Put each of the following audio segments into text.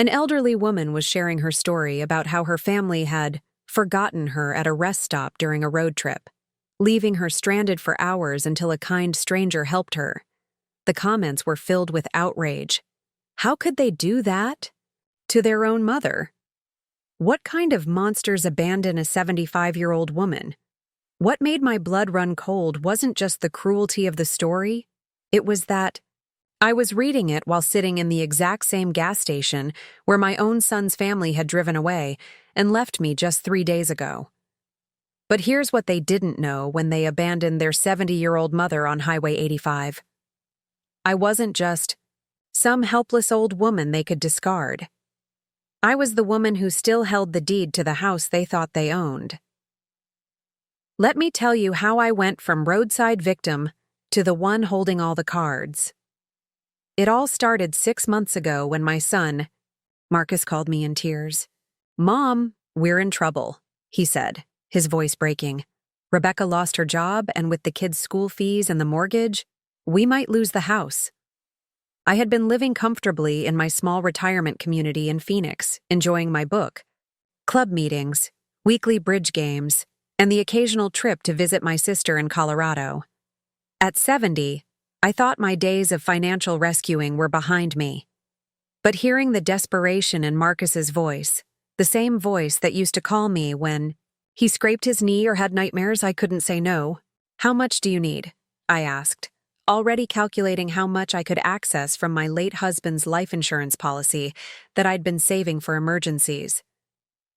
An elderly woman was sharing her story about how her family had forgotten her at a rest stop during a road trip, leaving her stranded for hours until a kind stranger helped her. The comments were filled with outrage. How could they do that? To their own mother? What kind of monsters abandon a 75-year-old woman? What made my blood run cold wasn't just the cruelty of the story, it was that I was reading it while sitting in the exact same gas station where my own son's family had driven away and left me just 3 days ago. But here's what they didn't know when they abandoned their 70-year-old mother on Highway 85. I wasn't just some helpless old woman they could discard. I was the woman who still held the deed to the house they thought they owned. Let me tell you how I went from roadside victim to the one holding all the cards. It all started 6 months ago when my son, Marcus, called me in tears. "Mom, we're in trouble," he said, his voice breaking. "Rebecca lost her job, and with the kids' school fees and the mortgage, we might lose the house." I had been living comfortably in my small retirement community in Phoenix, enjoying my book, club meetings, weekly bridge games, and the occasional trip to visit my sister in Colorado. At 70, I thought my days of financial rescuing were behind me. But hearing the desperation in Marcus's voice, the same voice that used to call me when he scraped his knee or had nightmares, I couldn't say no. "How much do you need?" I asked, already calculating how much I could access from my late husband's life insurance policy that I'd been saving for emergencies.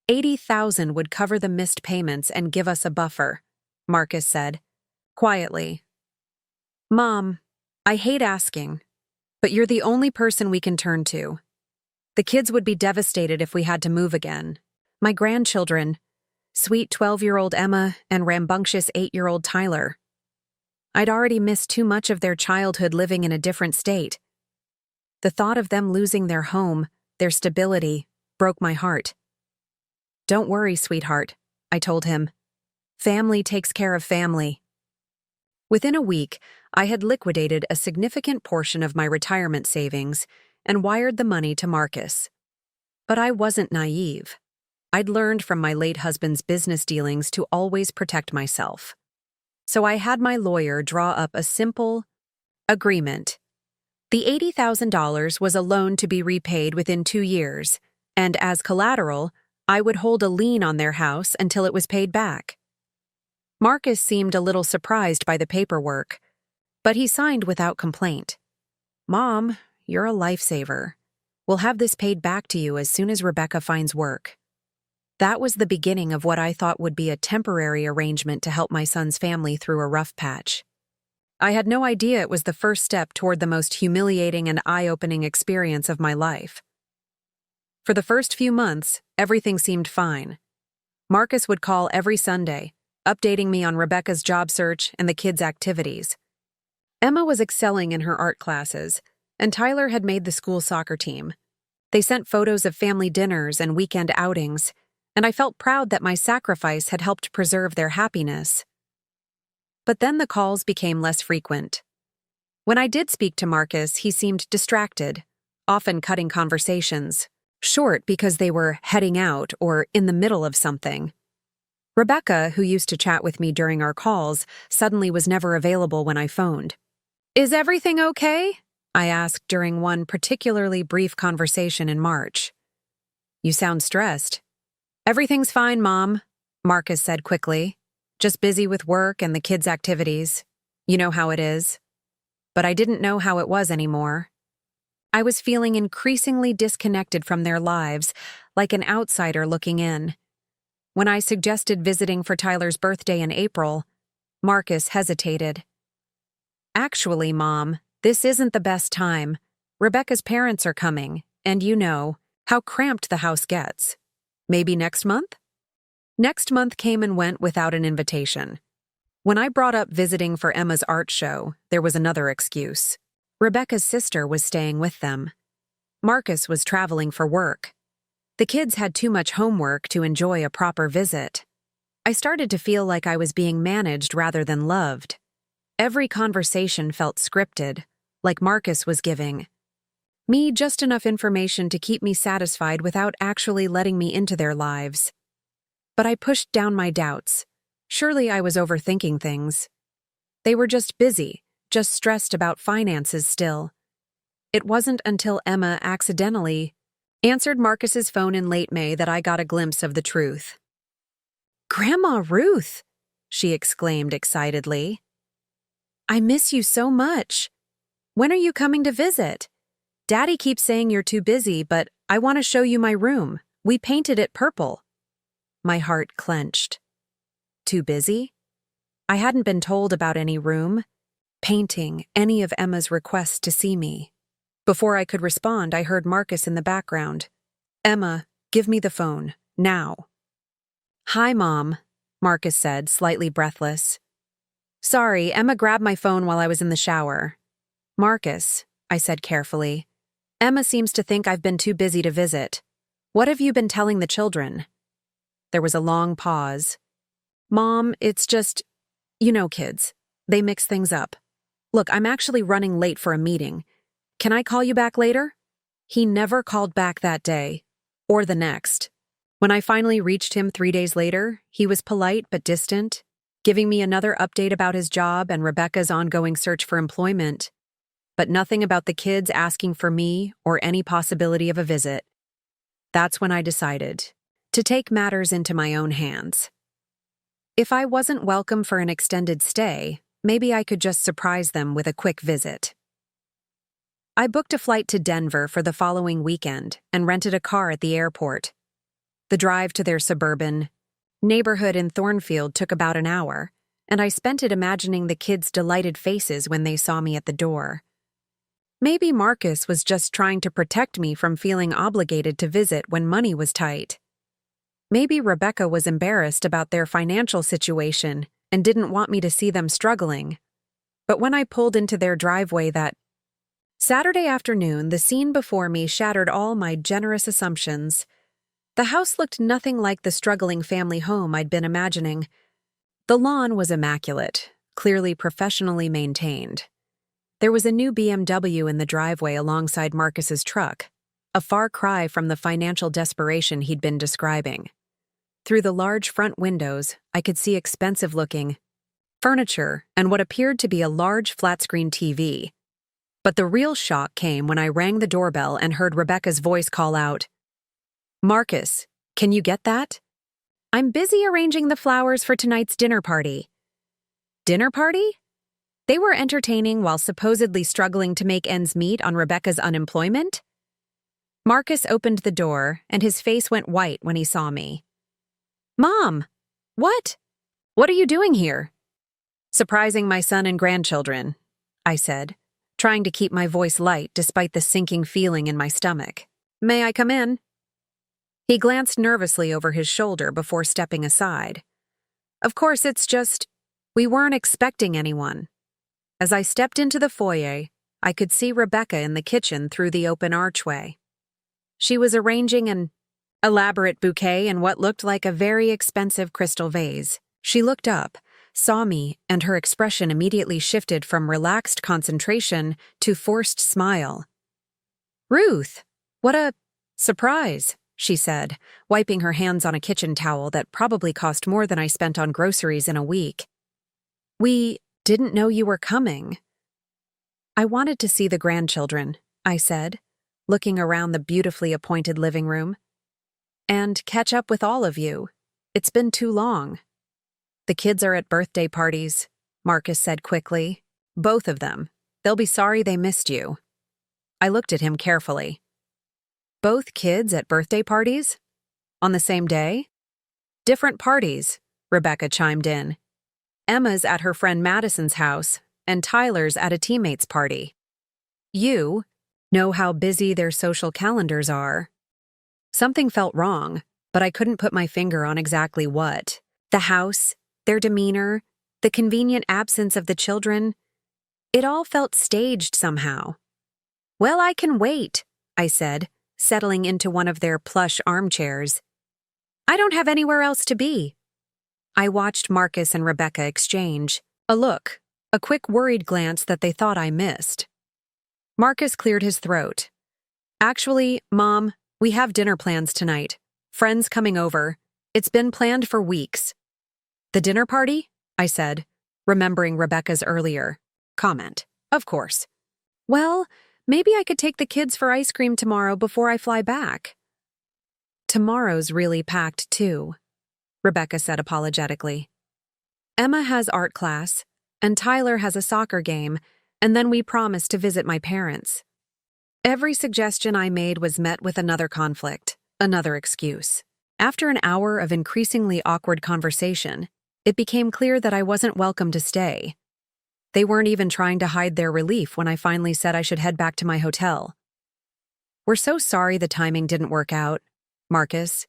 $80,000 would cover the missed payments and give us a buffer, Marcus said, quietly. "Mom, I hate asking, but you're the only person we can turn to. The kids would be devastated if we had to move again. My grandchildren, sweet 12-year-old Emma and rambunctious 8-year-old Tyler. I'd already missed too much of their childhood living in a different state. The thought of them losing their home, their stability, broke my heart." "Don't worry, sweetheart," I told him. "Family takes care of family." Within a week, I had liquidated a significant portion of my retirement savings and wired the money to Marcus. But I wasn't naive. I'd learned from my late husband's business dealings to always protect myself. So I had my lawyer draw up a simple agreement. The $80,000 was a loan to be repaid within 2 years, and as collateral, I would hold a lien on their house until it was paid back. Marcus seemed a little surprised by the paperwork, but he signed without complaint. "Mom, you're a lifesaver. We'll have this paid back to you as soon as Rebecca finds work." That was the beginning of what I thought would be a temporary arrangement to help my son's family through a rough patch. I had no idea it was the first step toward the most humiliating and eye-opening experience of my life. For the first few months, everything seemed fine. Marcus would call every Sunday, updating me on Rebecca's job search and the kids' activities. Emma was excelling in her art classes, and Tyler had made the school soccer team. They sent photos of family dinners and weekend outings, and I felt proud that my sacrifice had helped preserve their happiness. But then the calls became less frequent. When I did speak to Marcus, he seemed distracted, often cutting conversations short because they were heading out or in the middle of something. Rebecca, who used to chat with me during our calls, suddenly was never available when I phoned. "Is everything okay?" I asked during one particularly brief conversation in March. "You sound stressed." "Everything's fine, Mom," Marcus said quickly. "Just busy with work and the kids' activities. You know how it is." But I didn't know how it was anymore. I was feeling increasingly disconnected from their lives, like an outsider looking in. When I suggested visiting for Tyler's birthday in April, Marcus hesitated. "Actually, Mom, this isn't the best time. Rebecca's parents are coming, and you know how cramped the house gets. Maybe next month?" Next month came and went without an invitation. When I brought up visiting for Emma's art show, there was another excuse. Rebecca's sister was staying with them. Marcus was traveling for work. The kids had too much homework to enjoy a proper visit. I started to feel like I was being managed rather than loved. Every conversation felt scripted, like Marcus was giving Me just enough information to keep me satisfied without actually letting me into their lives. But I pushed down my doubts. Surely I was overthinking things. They were just busy, just stressed about finances still. It wasn't until Emma accidentally answered Marcus's phone in late May that I got a glimpse of the truth. "Grandma Ruth!" she exclaimed excitedly. "I miss you so much. When are you coming to visit? Daddy keeps saying you're too busy, but I want to show you my room. We painted it purple." My heart clenched. Too busy? I hadn't been told about any room, painting, any of Emma's requests to see me. Before I could respond, I heard Marcus in the background. "Emma, give me the phone, now." "Hi, Mom," Marcus said, slightly breathless. "Sorry, Emma grabbed my phone while I was in the shower." "Marcus," I said carefully, "Emma seems to think I've been too busy to visit. What have you been telling the children?" There was a long pause. "Mom, it's just, you know kids. They mix things up. Look, I'm actually running late for a meeting. Can I call you back later?" He never called back that day, or the next. When I finally reached him 3 days later, he was polite but distant, giving me another update about his job and Rebecca's ongoing search for employment, but nothing about the kids asking for me or any possibility of a visit. That's when I decided to take matters into my own hands. If I wasn't welcome for an extended stay, maybe I could just surprise them with a quick visit. I booked a flight to Denver for the following weekend and rented a car at the airport. The drive to their suburban neighborhood in Thornfield took about an hour, and I spent it imagining the kids' delighted faces when they saw me at the door. Maybe Marcus was just trying to protect me from feeling obligated to visit when money was tight. Maybe Rebecca was embarrassed about their financial situation and didn't want me to see them struggling. But when I pulled into their driveway that Saturday afternoon, the scene before me shattered all my generous assumptions. The house looked nothing like the struggling family home I'd been imagining. The lawn was immaculate, clearly professionally maintained. There was a new BMW in the driveway alongside Marcus's truck, a far cry from the financial desperation he'd been describing. Through the large front windows, I could see expensive-looking furniture and what appeared to be a large flat-screen TV. But the real shock came when I rang the doorbell and heard Rebecca's voice call out, "Marcus, can you get that? I'm busy arranging the flowers for tonight's dinner party." Dinner party? They were entertaining while supposedly struggling to make ends meet on Rebecca's unemployment? Marcus opened the door, and his face went white when he saw me. "Mom! What? What are you doing here?" "Surprising my son and grandchildren," I said, trying to keep my voice light despite the sinking feeling in my stomach. "May I come in?" He glanced nervously over his shoulder before stepping aside. "Of course, it's just, we weren't expecting anyone." As I stepped into the foyer, I could see Rebecca in the kitchen through the open archway. She was arranging an elaborate bouquet in what looked like a very expensive crystal vase. She looked up, saw me, and her expression immediately shifted from relaxed concentration to forced smile. "Ruth, what a surprise," she said, wiping her hands on a kitchen towel that probably cost more than I spent on groceries in a week. "We didn't know you were coming." "I wanted to see the grandchildren," I said, looking around the beautifully appointed living room. "And catch up with all of you. It's been too long." "The kids are at birthday parties," Marcus said quickly. "Both of them. They'll be sorry they missed you." I looked at him carefully. "Both kids at birthday parties? On the same day?" "Different parties," Rebecca chimed in. "Emma's at her friend Madison's house, and Tyler's at a teammate's party." "You know how busy their social calendars are." Something felt wrong, but I couldn't put my finger on exactly what. The house, their demeanor, the convenient absence of the children. It all felt staged somehow. "Well, I can wait," I said, settling into one of their plush armchairs. "I don't have anywhere else to be." I watched Marcus and Rebecca exchange a look, a quick worried glance that they thought I missed. Marcus cleared his throat. Actually, Mom, we have dinner plans tonight. Friends coming over. It's been planned for weeks. The dinner party? I said, remembering Rebecca's earlier comment. Of course. Well, maybe I could take the kids for ice cream tomorrow before I fly back. Tomorrow's really packed too, Rebecca said apologetically. Emma has art class, and Tyler has a soccer game, and then we promised to visit my parents. Every suggestion I made was met with another conflict, another excuse. After an hour of increasingly awkward conversation, it became clear that I wasn't welcome to stay. They weren't even trying to hide their relief when I finally said I should head back to my hotel. "We're so sorry the timing didn't work out," Marcus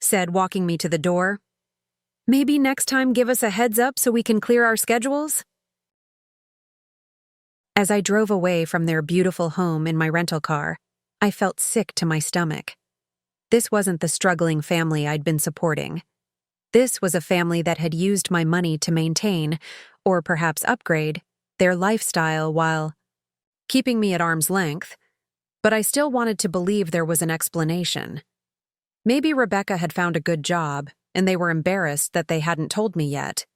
said, walking me to the door. "Maybe next time give us a heads up so we can clear our schedules?" As I drove away from their beautiful home in my rental car, I felt sick to my stomach. This wasn't the struggling family I'd been supporting. This was a family that had used my money to maintain, or perhaps upgrade, their lifestyle while keeping me at arm's length, but I still wanted to believe there was an explanation. Maybe Rebecca had found a good job, and they were embarrassed that they hadn't told me yet.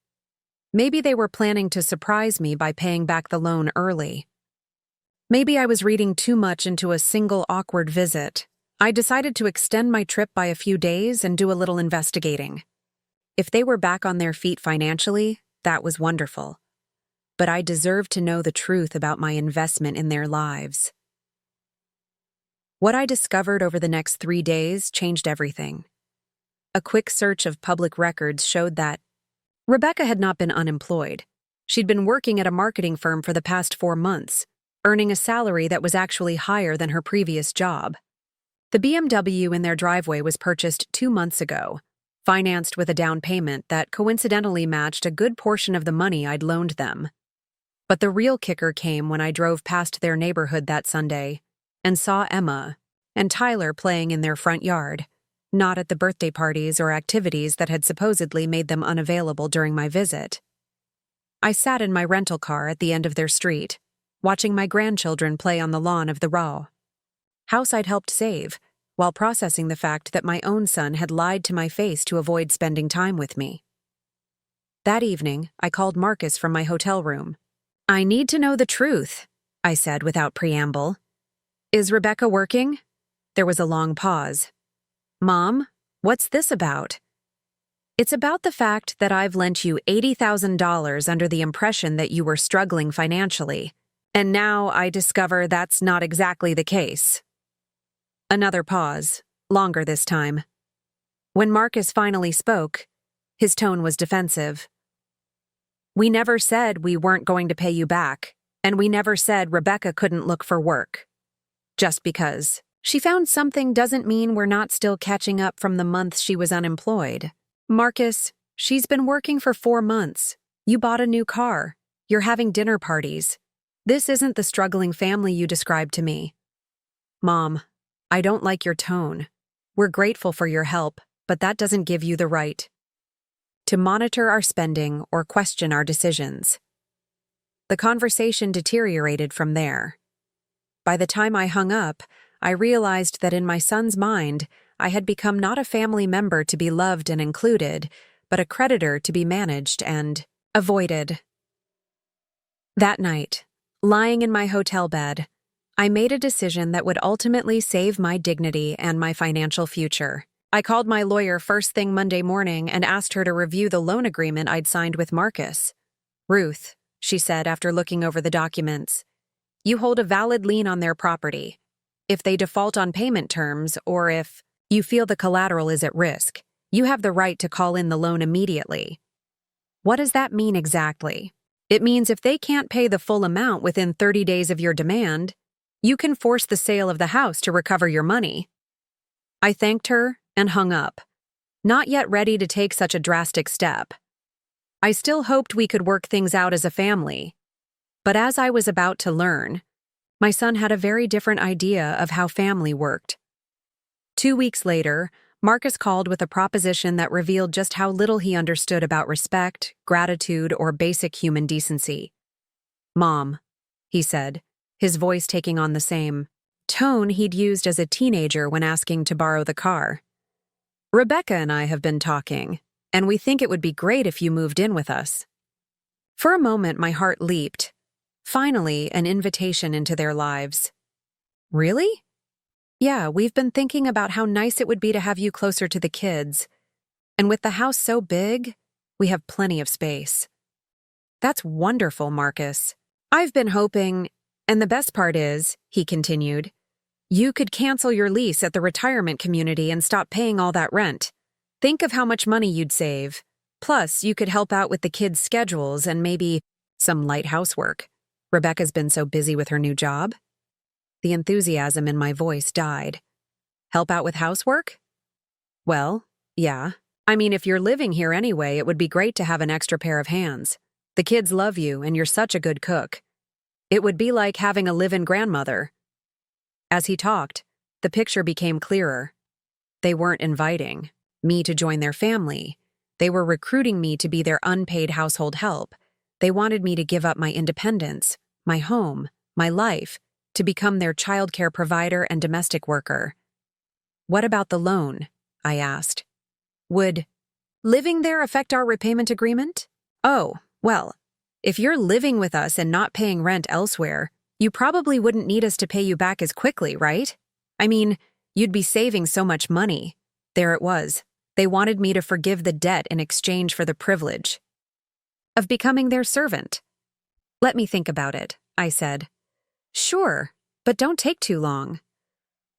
Maybe they were planning to surprise me by paying back the loan early. Maybe I was reading too much into a single awkward visit. I decided to extend my trip by a few days and do a little investigating. If they were back on their feet financially, that was wonderful. But I deserved to know the truth about my investment in their lives. What I discovered over the next 3 days changed everything. A quick search of public records showed that Rebecca had not been unemployed. She'd been working at a marketing firm for the past 4 months, earning a salary that was actually higher than her previous job. The BMW in their driveway was purchased 2 months ago, financed with a down payment that coincidentally matched a good portion of the money I'd loaned them. But the real kicker came when I drove past their neighborhood that Sunday and saw Emma and Tyler playing in their front yard, not at the birthday parties or activities that had supposedly made them unavailable during my visit. I sat in my rental car at the end of their street, watching my grandchildren play on the lawn of the house I'd helped save, while processing the fact that my own son had lied to my face to avoid spending time with me. That evening, I called Marcus from my hotel room. "I need to know the truth," I said without preamble. "Is Rebecca working?" There was a long pause. "Mom, what's this about?" "It's about the fact that I've lent you $80,000 under the impression that you were struggling financially, and now I discover that's not exactly the case." Another pause, longer this time. When Marcus finally spoke, his tone was defensive. "We never said we weren't going to pay you back, and we never said Rebecca couldn't look for work. Just because she found something doesn't mean we're not still catching up from the months she was unemployed. Marcus, she's been working for 4 months. You bought a new car. You're having dinner parties. This isn't the struggling family you described to me." "Mom, I don't like your tone. We're grateful for your help, but that doesn't give you the right to monitor our spending or question our decisions." The conversation deteriorated from there. By the time I hung up, I realized that in my son's mind, I had become not a family member to be loved and included, but a creditor to be managed and avoided. That night, lying in my hotel bed, I made a decision that would ultimately save my dignity and my financial future. I called my lawyer first thing Monday morning and asked her to review the loan agreement I'd signed with Marcus. "Ruth," she said after looking over the documents, "you hold a valid lien on their property. If they default on payment terms, or if you feel the collateral is at risk, you have the right to call in the loan immediately." "What does that mean exactly?" "It means if they can't pay the full amount within 30 days of your demand, you can force the sale of the house to recover your money." I thanked her and hung up, not yet ready to take such a drastic step. I still hoped we could work things out as a family. But as I was about to learn, my son had a very different idea of how family worked. 2 weeks later, Marcus called with a proposition that revealed just how little he understood about respect, gratitude, or basic human decency. "Mom," he said, his voice taking on the same tone he'd used as a teenager when asking to borrow the car. "Rebecca and I have been talking, and we think it would be great if you moved in with us." For a moment, my heart leaped. Finally, an invitation into their lives. "Really?" "Yeah, we've been thinking about how nice it would be to have you closer to the kids. And with the house so big, we have plenty of space." "That's wonderful, Marcus. I've been hoping, and the best part is," he continued, "you could cancel your lease at the retirement community and stop paying all that rent. Think of how much money you'd save. Plus, you could help out with the kids' schedules and maybe some light housework. Rebecca's been so busy with her new job." The enthusiasm in my voice died. "Help out with housework?" "Well, yeah. I mean, if you're living here anyway, it would be great to have an extra pair of hands. The kids love you, and you're such a good cook. It would be like having a live-in grandmother." As he talked, the picture became clearer. They weren't inviting me to join their family. They were recruiting me to be their unpaid household help. They wanted me to give up my independence, my home, my life, to become their childcare provider and domestic worker. "What about the loan?" I asked. "Would living there affect our repayment agreement?" "Oh, well, if you're living with us and not paying rent elsewhere, you probably wouldn't need us to pay you back as quickly, right? I mean, you'd be saving so much money." There it was. They wanted me to forgive the debt in exchange for the privilege of becoming their servant. "Let me think about it," I said. "Sure, but don't take too long."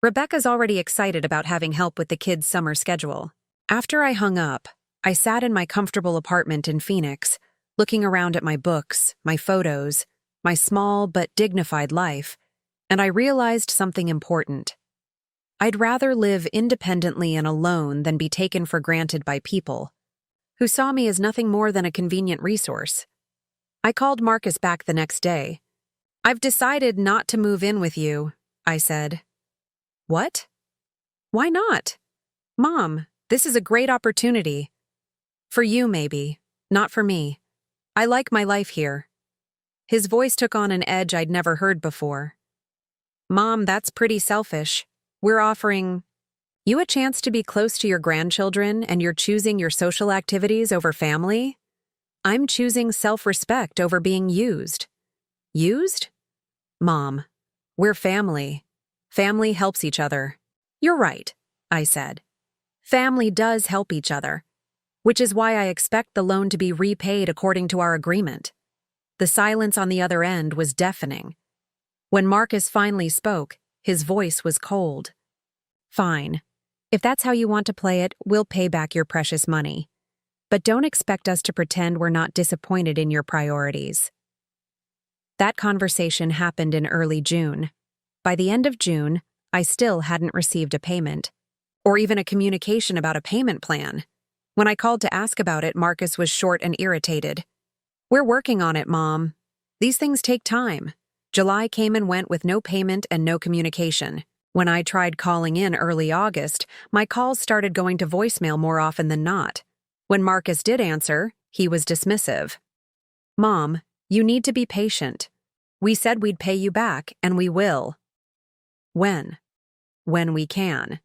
Rebecca's already excited about having help with the kids' summer schedule. After I hung up, I sat in my comfortable apartment in Phoenix, looking around at my books, my photos, my small but dignified life, and I realized something important. I'd rather live independently and alone than be taken for granted by people who saw me as nothing more than a convenient resource. I called Marcus back the next day. "I've decided not to move in with you," I said. "What?" "Why not? Mom, this is a great opportunity. For you, maybe, not for me. I like my life here." His voice took on an edge I'd never heard before. "Mom, that's pretty selfish. We're offering you a chance to be close to your grandchildren, and you're choosing your social activities over family? I'm choosing self-respect over being used." "Used?" "Mom, we're family. Family helps each other." "You're right," I said. "Family does help each other, which is why I expect the loan to be repaid according to our agreement." The silence on the other end was deafening. When Marcus finally spoke, his voice was cold. "Fine. If that's how you want to play it, we'll pay back your precious money. But don't expect us to pretend we're not disappointed in your priorities." That conversation happened in early June. By the end of June, I still hadn't received a payment, or even a communication about a payment plan. When I called to ask about it, Marcus was short and irritated. "We're working on it, Mom. These things take time." July came and went with no payment and no communication. When I tried calling in early August, my calls started going to voicemail more often than not. When Marcus did answer, he was dismissive. "Mom, you need to be patient. We said we'd pay you back, and we will." "When?" "When we can."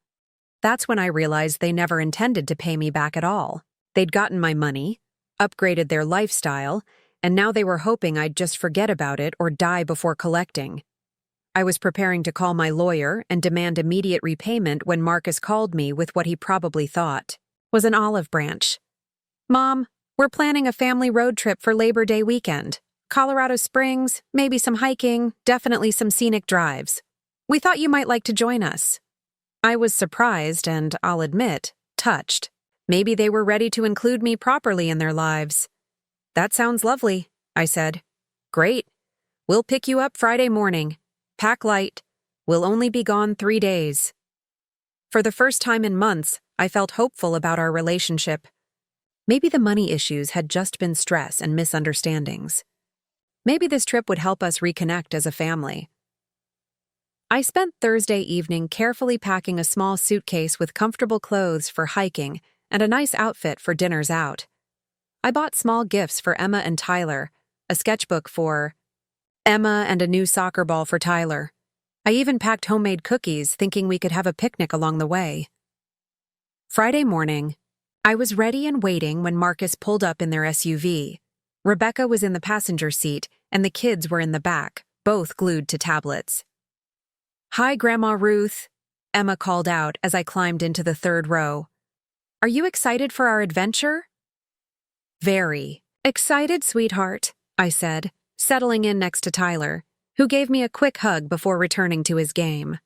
That's when I realized they never intended to pay me back at all. They'd gotten my money, upgraded their lifestyle, and now they were hoping I'd just forget about it or die before collecting. I was preparing to call my lawyer and demand immediate repayment when Marcus called me with what he probably thought was an olive branch. "Mom, we're planning a family road trip for Labor Day weekend. Colorado Springs, maybe some hiking, definitely some scenic drives. We thought you might like to join us." I was surprised and, I'll admit, touched. Maybe they were ready to include me properly in their lives. "That sounds lovely," I said. "Great. We'll pick you up Friday morning. Pack light. We'll only be gone 3 days." For the first time in months, I felt hopeful about our relationship. Maybe the money issues had just been stress and misunderstandings. Maybe this trip would help us reconnect as a family. I spent Thursday evening carefully packing a small suitcase with comfortable clothes for hiking and a nice outfit for dinners out. I bought small gifts for Emma and Tyler, a sketchbook for Emma and a new soccer ball for Tyler. I even packed homemade cookies, thinking we could have a picnic along the way. Friday morning, I was ready and waiting when Marcus pulled up in their SUV. Rebecca was in the passenger seat, and the kids were in the back, both glued to tablets. "Hi, Grandma Ruth," Emma called out as I climbed into the third row. "Are you excited for our adventure?" "Very excited, sweetheart," I said, settling in next to Tyler, who gave me a quick hug before returning to his game.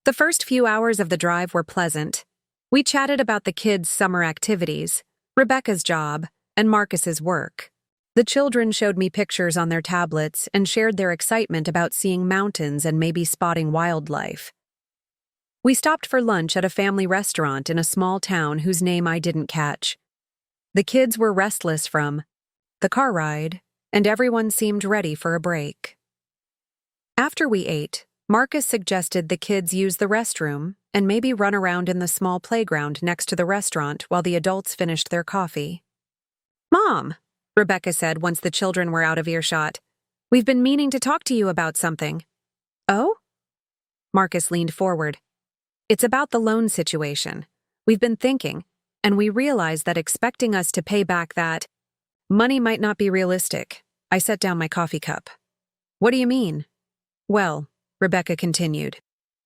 The first few hours of the drive were pleasant. We chatted about the kids' summer activities, Rebecca's job, and Marcus's work. The children showed me pictures on their tablets and shared their excitement about seeing mountains and maybe spotting wildlife. We stopped for lunch at a family restaurant in a small town whose name I didn't catch. The kids were restless from the car ride, and everyone seemed ready for a break. After we ate, Marcus suggested the kids use the restroom and maybe run around in the small playground next to the restaurant while the adults finished their coffee. "Mom," Rebecca said once the children were out of earshot, "we've been meaning to talk to you about something." "Oh?" Marcus leaned forward. "It's about the loan situation. We've been thinking, and we realize that expecting us to pay back that money might not be realistic." I set down my coffee cup. "What do you mean?" "Well," Rebecca continued,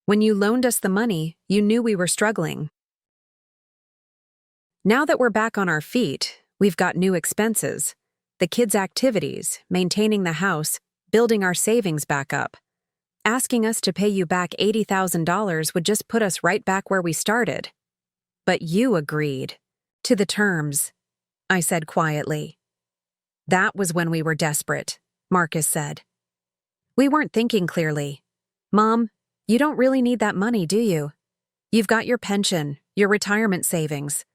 "when you loaned us the money, you knew we were struggling. Now that we're back on our feet, we've got new expenses. The kids' activities, maintaining the house, building our savings back up. Asking us to pay you back $80,000 would just put us right back where we started. But you agreed to the terms," I said quietly. "That was when we were desperate," Marcus said. "We weren't thinking clearly. Mom, you don't really need that money, do you? You've got your pension, your retirement savings.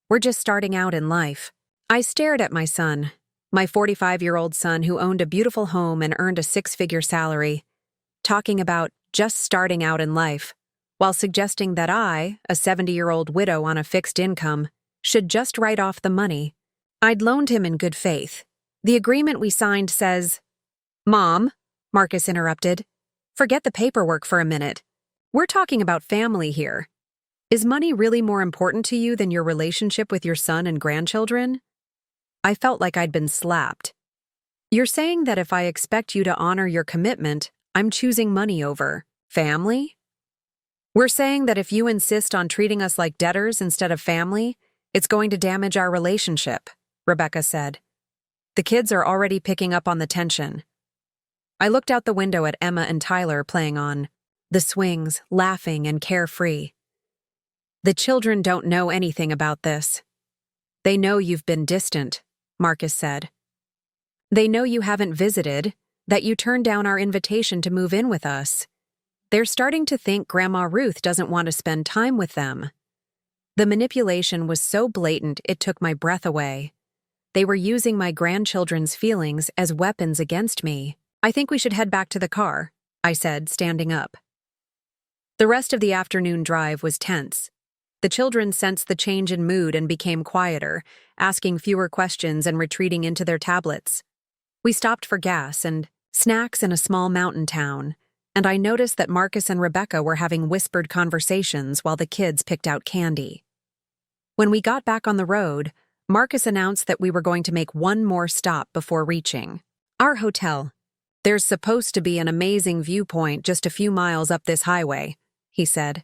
We're just starting out in life." I stared at my son, my 45-year-old son who owned a beautiful home and earned a six-figure salary, talking about just starting out in life, while suggesting that I, a 70-year-old widow on a fixed income, should just write off the money. I'd loaned him in good faith. The agreement we signed says— "Mom," Marcus interrupted, "forget the paperwork for a minute. We're talking about family here. Is money really more important to you than your relationship with your son and grandchildren?" I felt like I'd been slapped. "You're saying that if I expect you to honor your commitment, I'm choosing money over family? We're saying that if you insist on treating us like debtors instead of family, it's going to damage our relationship," Rebecca said. "The kids are already picking up on the tension." I looked out the window at Emma and Tyler playing on the swings, laughing and carefree. "The children don't know anything about this. They know you've been distant," Marcus said. "They know you haven't visited, that you turned down our invitation to move in with us. They're starting to think Grandma Ruth doesn't want to spend time with them." The manipulation was so blatant it took my breath away. They were using my grandchildren's feelings as weapons against me. "I think we should head back to the car," I said, standing up. The rest of the afternoon drive was tense. The children sensed the change in mood and became quieter, asking fewer questions and retreating into their tablets. We stopped for gas and snacks in a small mountain town, and I noticed that Marcus and Rebecca were having whispered conversations while the kids picked out candy. When we got back on the road, Marcus announced that we were going to make one more stop before reaching our hotel. "There's supposed to be an amazing viewpoint just a few miles up this highway," he said.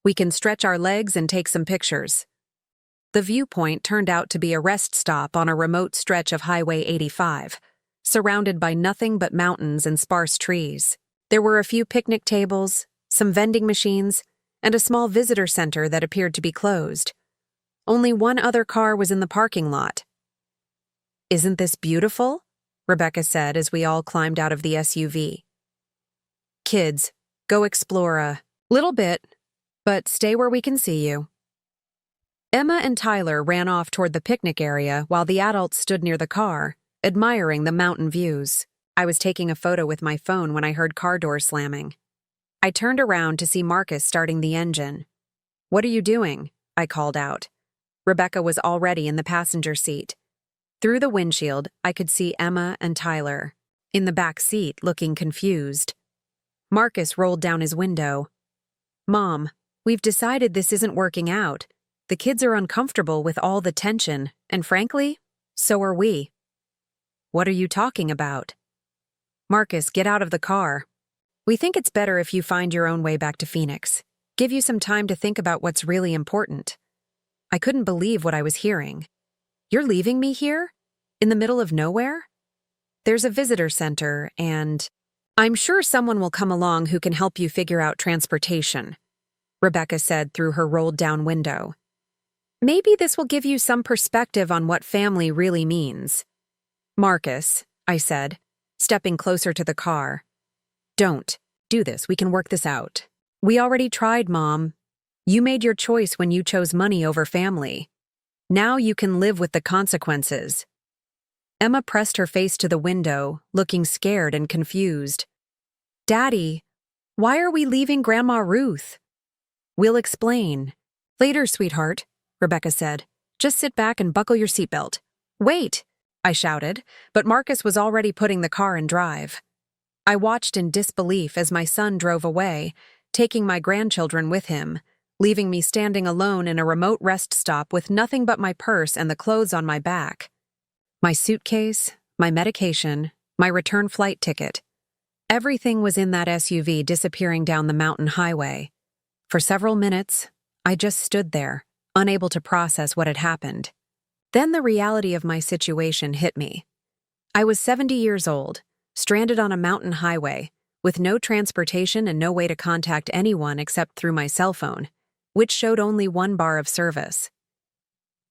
"We can stretch our legs and take some pictures." The viewpoint turned out to be a rest stop on a remote stretch of Highway 85, surrounded by nothing but mountains and sparse trees. There were a few picnic tables, some vending machines, and a small visitor center that appeared to be closed. Only one other car was in the parking lot. "Isn't this beautiful?" Rebecca said as we all climbed out of the SUV. "Kids, go explore a little bit, but stay where we can see you." Emma and Tyler ran off toward the picnic area while the adults stood near the car, admiring the mountain views. I was taking a photo with my phone when I heard car doors slamming. I turned around to see Marcus starting the engine. "What are you doing?" I called out. Rebecca was already in the passenger seat. Through the windshield, I could see Emma and Tyler, in the back seat looking confused. Marcus rolled down his window. "Mom, we've decided this isn't working out. The kids are uncomfortable with all the tension, and frankly, so are we." "What are you talking about?" "Marcus, get out of the car. We think it's better if you find your own way back to Phoenix. Give you some time to think about what's really important." I couldn't believe what I was hearing. "You're leaving me here? In the middle of nowhere?" "There's a visitor center, and I'm sure someone will come along who can help you figure out transportation," Rebecca said through her rolled-down window. "Maybe this will give you some perspective on what family really means." "Marcus," I said, stepping closer to the car. "Don't do this. We can work this out. We already tried, Mom. You made your choice when you chose money over family. Now you can live with the consequences." Emma pressed her face to the window, looking scared and confused. "Daddy, why are we leaving Grandma Ruth?" "We'll explain. Later, sweetheart," Rebecca said. "Just sit back and buckle your seatbelt." "Wait!" I shouted, but Marcus was already putting the car in drive. I watched in disbelief as my son drove away, taking my grandchildren with him, leaving me standing alone in a remote rest stop with nothing but my purse and the clothes on my back. My suitcase, my medication, my return flight ticket. Everything was in that SUV disappearing down the mountain highway. For several minutes, I just stood there, unable to process what had happened. Then the reality of my situation hit me. I was 70 years old, stranded on a mountain highway, with no transportation and no way to contact anyone except through my cell phone, which showed only one bar of service.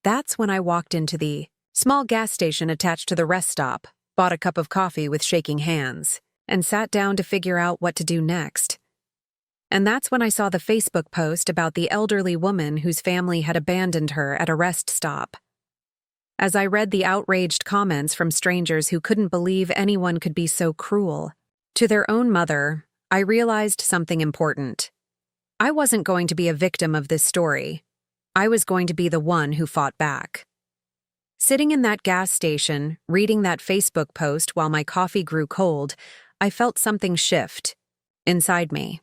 That's when I walked into the small gas station attached to the rest stop, bought a cup of coffee with shaking hands, and sat down to figure out what to do next. And that's when I saw the Facebook post about the elderly woman whose family had abandoned her at a rest stop. As I read the outraged comments from strangers who couldn't believe anyone could be so cruel to their own mother, I realized something important. I wasn't going to be a victim of this story. I was going to be the one who fought back. Sitting in that gas station, reading that Facebook post while my coffee grew cold, I felt something shift inside me.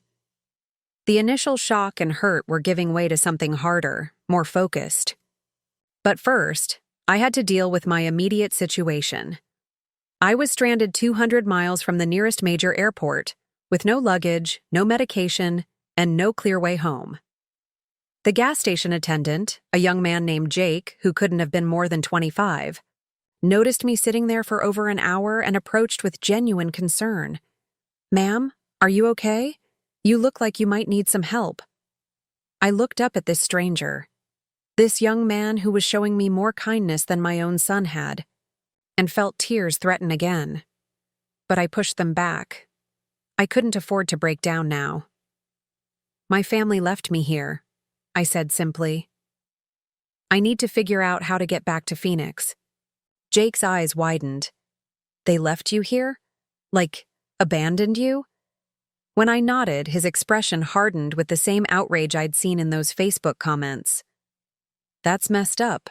The initial shock and hurt were giving way to something harder, more focused. But first, I had to deal with my immediate situation. I was stranded 200 miles from the nearest major airport, with no luggage, no medication, and no clear way home. The gas station attendant, a young man named Jake, who couldn't have been more than 25, noticed me sitting there for over an hour and approached with genuine concern. "Ma'am, are you okay? You look like you might need some help." I looked up at this stranger, this young man who was showing me more kindness than my own son had, and felt tears threaten again. But I pushed them back. I couldn't afford to break down now. "My family left me here," I said simply. "I need to figure out how to get back to Phoenix." Jake's eyes widened. "They left you here? Like, abandoned you?" When I nodded, his expression hardened with the same outrage I'd seen in those Facebook comments. "That's messed up.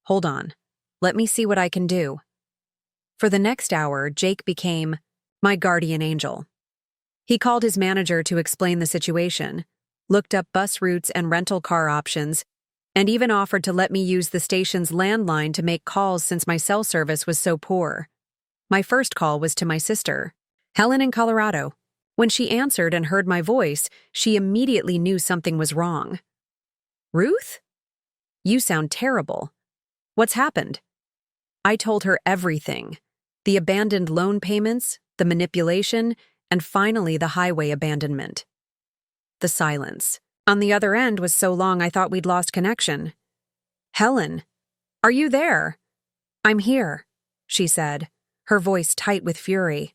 Hold on. Let me see what I can do." For the next hour, Jake became my guardian angel. He called his manager to explain the situation, looked up bus routes and rental car options, and even offered to let me use the station's landline to make calls since my cell service was so poor. My first call was to my sister, Helen in Colorado. When she answered and heard my voice, she immediately knew something was wrong. "Ruth? You sound terrible. What's happened?" I told her everything. The abandoned loan payments, the manipulation, and finally the highway abandonment. The silence on the other end was so long I thought we'd lost connection. "Helen, are you there?" "I'm here," she said, her voice tight with fury.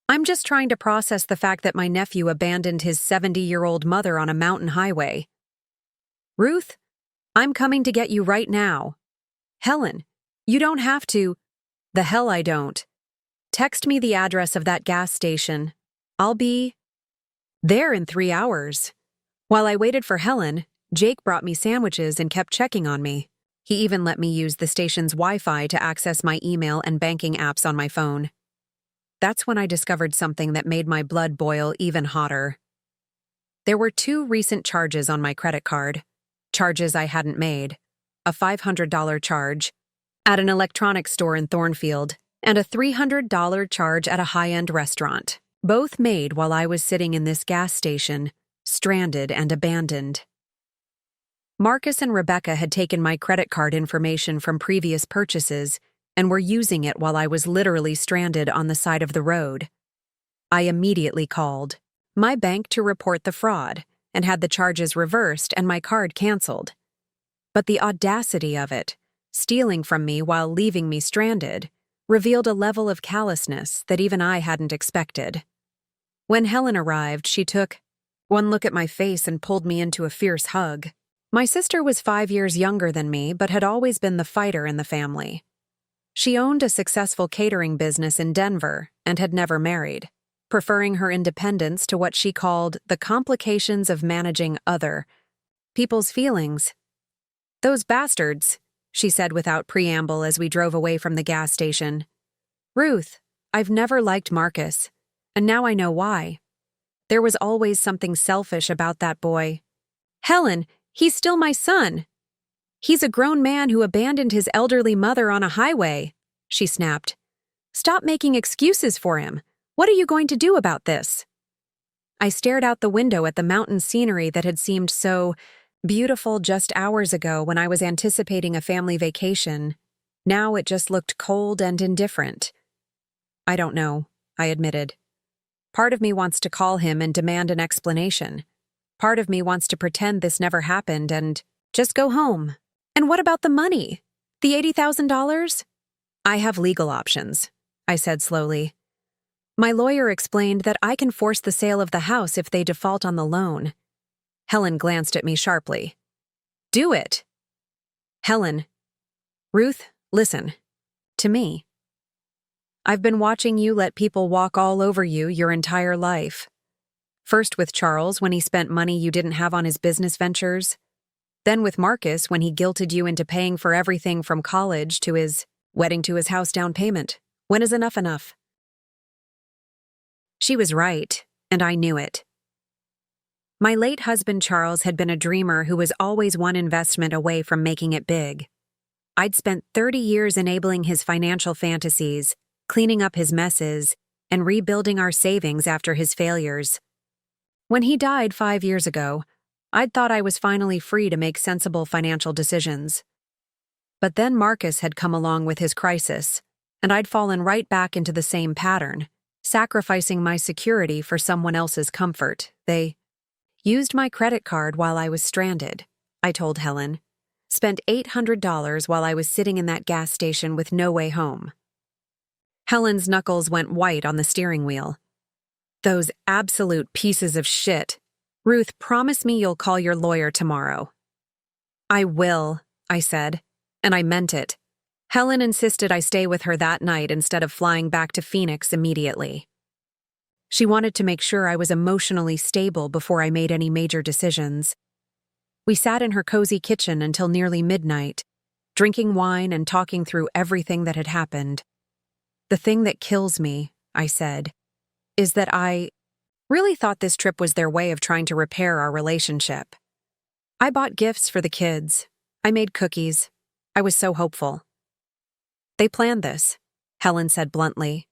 "I'm just trying to process the fact that my nephew abandoned his 70-year-old mother on a mountain highway." "Ruth, I'm coming to get you right now." "Helen, you don't have to." "The hell I don't. Text me the address of that gas station. I'll be there in 3 hours." While I waited for Helen, Jake brought me sandwiches and kept checking on me. He even let me use the station's Wi-Fi to access my email and banking apps on my phone. That's when I discovered something that made my blood boil even hotter. There were 2 recent charges on my credit card. Charges I hadn't made. A $500 charge at an electronics store in Thornfield, and a $300 charge at a high-end restaurant. Both made while I was sitting in this gas station, stranded and abandoned. Marcus and Rebecca had taken my credit card information from previous purchases and were using it while I was literally stranded on the side of the road. I immediately called my bank to report the fraud and had the charges reversed and my card canceled. But the audacity of it, stealing from me while leaving me stranded, revealed a level of callousness that even I hadn't expected. When Helen arrived, she took one look at my face and pulled me into a fierce hug. My sister was 5 years younger than me, but had always been the fighter in the family. She owned a successful catering business in Denver and had never married, preferring her independence to what she called the complications of managing other people's feelings. "Those bastards," she said without preamble as we drove away from the gas station. "Ruth, I've never liked Marcus, and now I know why. There was always something selfish about that boy. Helen, he's still my son. He's a grown man who abandoned his elderly mother on a highway," she snapped. "Stop making excuses for him. What are you going to do about this?" I stared out the window at the mountain scenery that had seemed so beautiful just hours ago when I was anticipating a family vacation. Now it just looked cold and indifferent. "I don't know," I admitted. "Part of me wants to call him and demand an explanation. Part of me wants to pretend this never happened and just go home." "And what about the money? The $80,000? "I have legal options," I said slowly. "My lawyer explained that I can force the sale of the house if they default on the loan." Helen glanced at me sharply. "Do it." "Helen." "Ruth, listen. To me. I've been watching you let people walk all over you your entire life. First with Charles when he spent money you didn't have on his business ventures. Then with Marcus when he guilted you into paying for everything from college to his wedding to his house down payment. When is enough enough?" She was right, and I knew it. My late husband Charles had been a dreamer who was always one investment away from making it big. I'd spent 30 years enabling his financial fantasies, cleaning up his messes, and rebuilding our savings after his failures. When he died 5 years ago, I'd thought I was finally free to make sensible financial decisions. But then Marcus had come along with his crisis, and I'd fallen right back into the same pattern, sacrificing my security for someone else's comfort. They used my credit card while I was stranded, I told Helen. Spent $800 while I was sitting in that gas station with no way home. Helen's knuckles went white on the steering wheel. "Those absolute pieces of shit. Ruth, promise me you'll call your lawyer tomorrow." "I will," I said, and I meant it. Helen insisted I stay with her that night instead of flying back to Phoenix immediately. She wanted to make sure I was emotionally stable before I made any major decisions. We sat in her cozy kitchen until nearly midnight, drinking wine and talking through everything that had happened. "The thing that kills me," I said, "is that I really thought this trip was their way of trying to repair our relationship. I bought gifts for the kids. I made cookies. I was so hopeful." "They planned this," Helen said bluntly.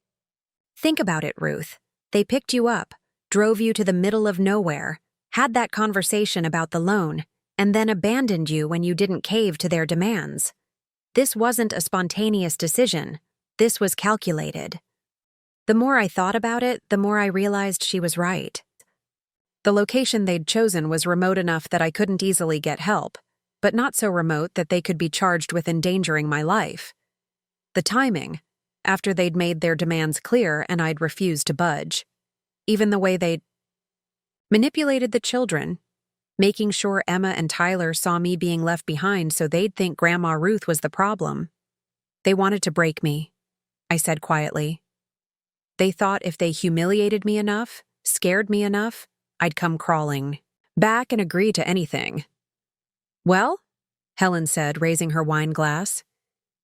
"Think about it, Ruth. They picked you up, drove you to the middle of nowhere, had that conversation about the loan, and then abandoned you when you didn't cave to their demands. This wasn't a spontaneous decision. This was calculated." The more I thought about it, the more I realized she was right. The location they'd chosen was remote enough that I couldn't easily get help, but not so remote that they could be charged with endangering my life. The timing, after they'd made their demands clear and I'd refused to budge. Even the way they'd manipulated the children, making sure Emma and Tyler saw me being left behind so they'd think Grandma Ruth was the problem. "They wanted to break me," I said quietly. "They thought if they humiliated me enough, scared me enough, I'd come crawling back and agree to anything." "Well," Helen said, raising her wine glass,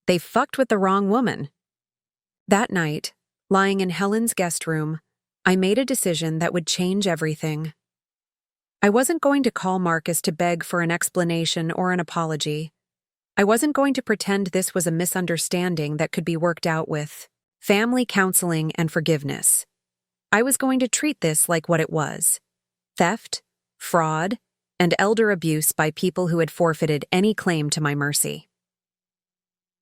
"they fucked with the wrong woman." That night, Lying in Helen's guest room, I made a decision that would change everything. I wasn't going to call Marcus to beg for an explanation or an apology. I wasn't going to pretend this was a misunderstanding that could be worked out with family counseling and forgiveness. I was going to treat this like what it was: theft, fraud, and elder abuse by people who had forfeited any claim to my mercy.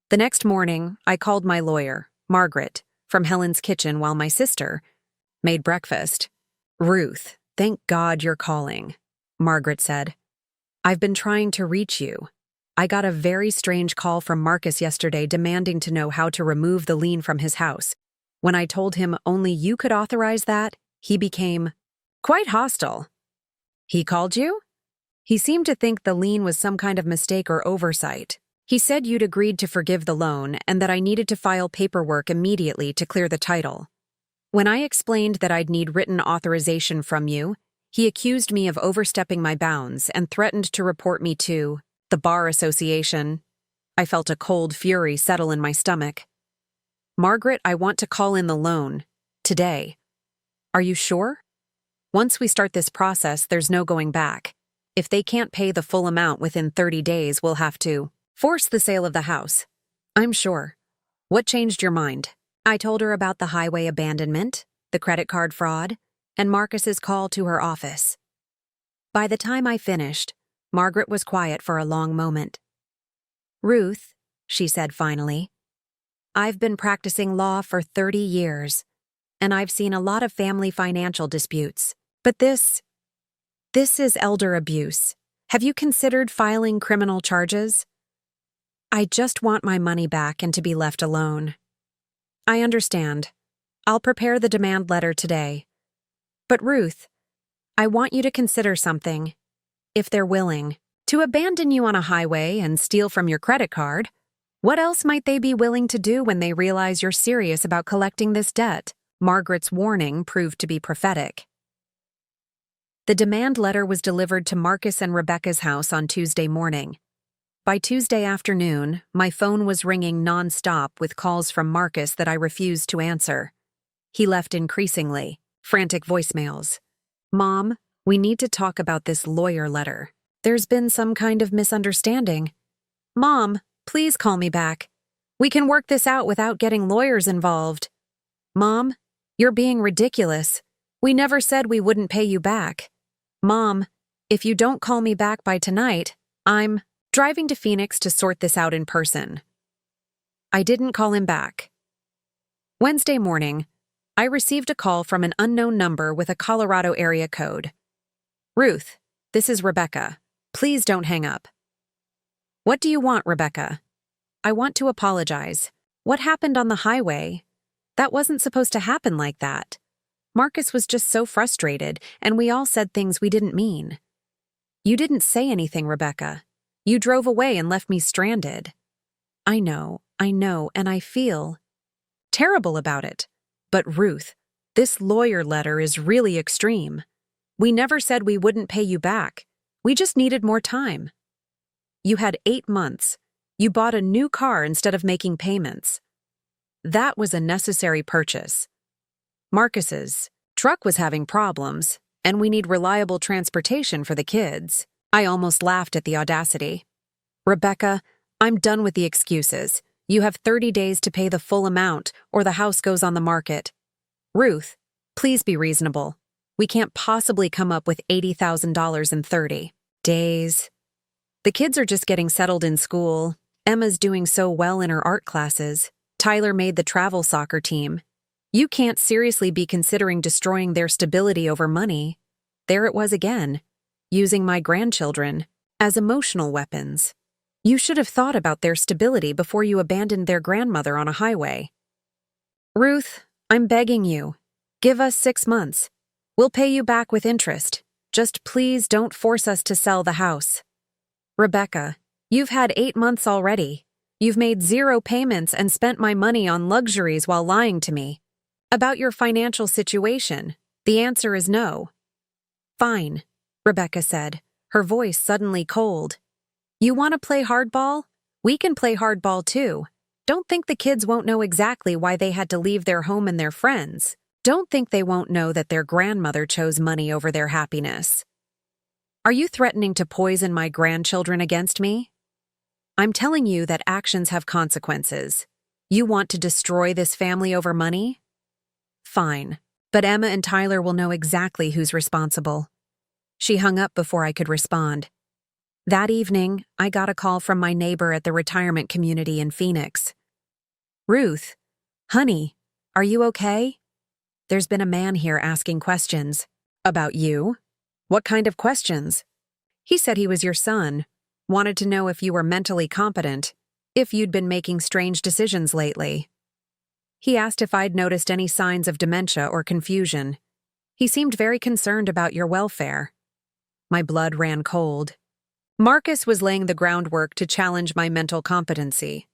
The next morning, I called my lawyer, Margaret, from Helen's kitchen while my sister made breakfast. "Ruth, thank God you're calling," Margaret said. "I've been trying to reach you. I got a very strange call from Marcus yesterday demanding to know how to remove the lien from his house. When I told him only you could authorize that, he became quite hostile." "He called you?" "He seemed to think the lien was some kind of mistake or oversight. He said you'd agreed to forgive the loan and that I needed to file paperwork immediately to clear the title. When I explained that I'd need written authorization from you, he accused me of overstepping my bounds and threatened to report me to the Bar Association." I felt a cold fury settle in my stomach. "Margaret, I want to call in the loan. Today." "Are you sure?" "Once we start this process, there's no going back. If they can't pay the full amount within 30 days, we'll have to force the sale of the house." "I'm sure. What changed your mind?" I told her about the highway abandonment, the credit card fraud, and Marcus's call to her office. By the time I finished, Margaret was quiet for a long moment. "Ruth," she said finally, "I've been practicing law for 30 years, and I've seen a lot of family financial disputes. But this is elder abuse. Have you considered filing criminal charges?" "I just want my money back and to be left alone." "I understand. I'll prepare the demand letter today. But Ruth, I want you to consider something. If they're willing to abandon you on a highway and steal from your credit card, what else might they be willing to do when they realize you're serious about collecting this debt?" Margaret's warning proved to be prophetic. The demand letter was delivered to Marcus and Rebecca's house on Tuesday morning. By Tuesday afternoon, my phone was ringing nonstop with calls from Marcus that I refused to answer. He left increasingly frantic voicemails. "Mom, we need to talk about this lawyer letter. There's been some kind of misunderstanding." "Mom, please call me back. We can work this out without getting lawyers involved." "Mom, you're being ridiculous. We never said we wouldn't pay you back." "Mom, if you don't call me back by tonight, I'm driving to Phoenix to sort this out in person." I didn't call him back. Wednesday morning, I received a call from an unknown number with a Colorado area code. "Ruth, this is Rebecca. Please don't hang up." "What do you want, Rebecca?" "I want to apologize. What happened on the highway? That wasn't supposed to happen like that. Marcus was just so frustrated, and we all said things we didn't mean." "You didn't say anything, Rebecca. You drove away and left me stranded." I know, and I feel terrible about it. But Ruth, this lawyer letter is really extreme. We never said we wouldn't pay you back. We just needed more time. You had 8 months. You bought a new car instead of making payments. That was a necessary purchase. Marcus's truck was having problems, and we need reliable transportation for the kids. I almost laughed at the audacity. "Rebecca, I'm done with the excuses. You have 30 days to pay the full amount, or the house goes on the market." "Ruth, please be reasonable. We can't possibly come up with $80,000 in 30 days. The kids are just getting settled in school. Emma's doing so well in her art classes. Tyler made the travel soccer team. You can't seriously be considering destroying their stability over money." There it was again, using my grandchildren as emotional weapons. "You should have thought about their stability before you abandoned their grandmother on a highway." "Ruth, I'm begging you. Give us 6 months. We'll pay you back with interest. Just please don't force us to sell the house." "Rebecca, you've had 8 months already. You've made 0 payments and spent my money on luxuries while lying to me. About your financial situation, the answer is no." "Fine," Rebecca said, her voice suddenly cold. "You want to play hardball? We can play hardball too. Don't think the kids won't know exactly why they had to leave their home and their friends. Don't think they won't know that their grandmother chose money over their happiness. Are you threatening to poison my grandchildren against me? I'm telling you that actions have consequences. You want to destroy this family over money? Fine, but Emma and Tyler will know exactly who's responsible. She hung up before I could respond. That evening, I got a call from my neighbor at the retirement community in Phoenix. Ruth, honey, are you okay? There's been a man here asking questions. About you? What kind of questions? He said he was your son, wanted to know if you were mentally competent, if you'd been making strange decisions lately. He asked if I'd noticed any signs of dementia or confusion. He seemed very concerned about your welfare. My blood ran cold. Marcus was laying the groundwork to challenge my mental competency.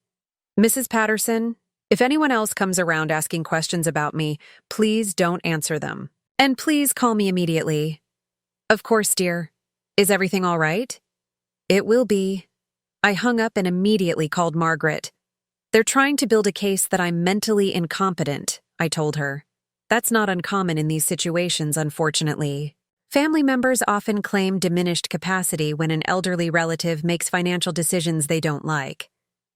Mrs. Patterson, if anyone else comes around asking questions about me, please don't answer them. And please call me immediately. Of course, dear. Is everything all right? It will be. I hung up and immediately called Margaret. They're trying to build a case that I'm mentally incompetent, I told her. That's not uncommon in these situations, unfortunately. Family members often claim diminished capacity when an elderly relative makes financial decisions they don't like.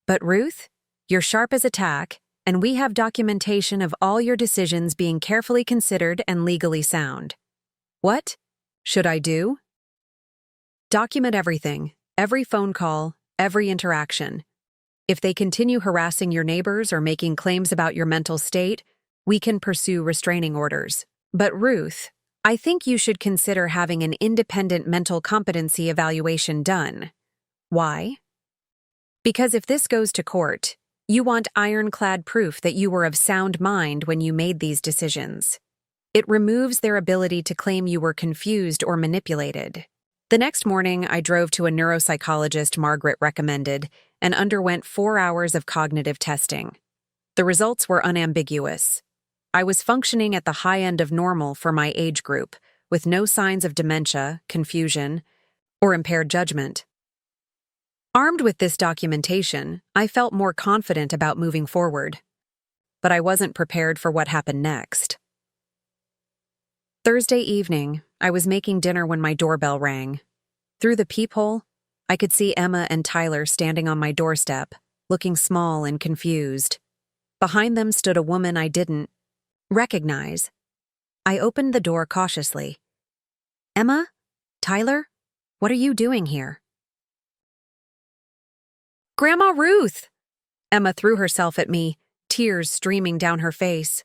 But Ruth, you're sharp as a tack, and we have documentation of all your decisions being carefully considered and legally sound. What should I do? Document everything, every phone call, every interaction. If they continue harassing your neighbors or making claims about your mental state, we can pursue restraining orders. But Ruth, I think you should consider having an independent mental competency evaluation done. Why? Because if this goes to court, you want ironclad proof that you were of sound mind when you made these decisions. It removes their ability to claim you were confused or manipulated. The next morning, I drove to a neuropsychologist Margaret recommended and underwent 4 hours of cognitive testing. The results were unambiguous. I was functioning at the high end of normal for my age group, with no signs of dementia, confusion, or impaired judgment. Armed with this documentation, I felt more confident about moving forward. But I wasn't prepared for what happened next. Thursday evening, I was making dinner when my doorbell rang. Through the peephole, I could see Emma and Tyler standing on my doorstep, looking small and confused. Behind them stood a woman I didn't recognize. I opened the door cautiously. Emma? Tyler? What are you doing here? Grandma Ruth! Emma threw herself at me, tears streaming down her face.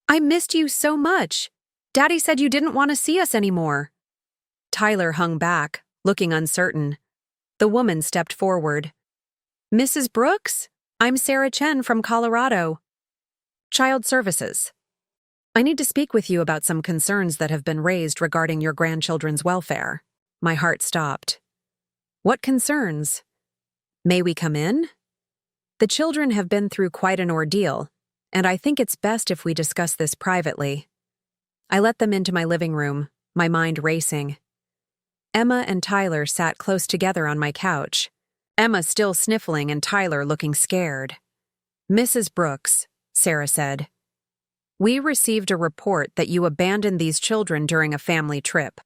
I missed you so much. Daddy said you didn't want to see us anymore. Tyler hung back, looking uncertain. The woman stepped forward. Mrs. Brooks? I'm Sarah Chen from Colorado. Child Services. I need to speak with you about some concerns that have been raised regarding your grandchildren's welfare. My heart stopped. What concerns? May we come in? The children have been through quite an ordeal, and I think it's best if we discuss this privately. I let them into my living room, my mind racing. Emma and Tyler sat close together on my couch, Emma still sniffling and Tyler looking scared. Mrs. Brooks, Sarah said, we received a report that you abandoned these children during a family trip,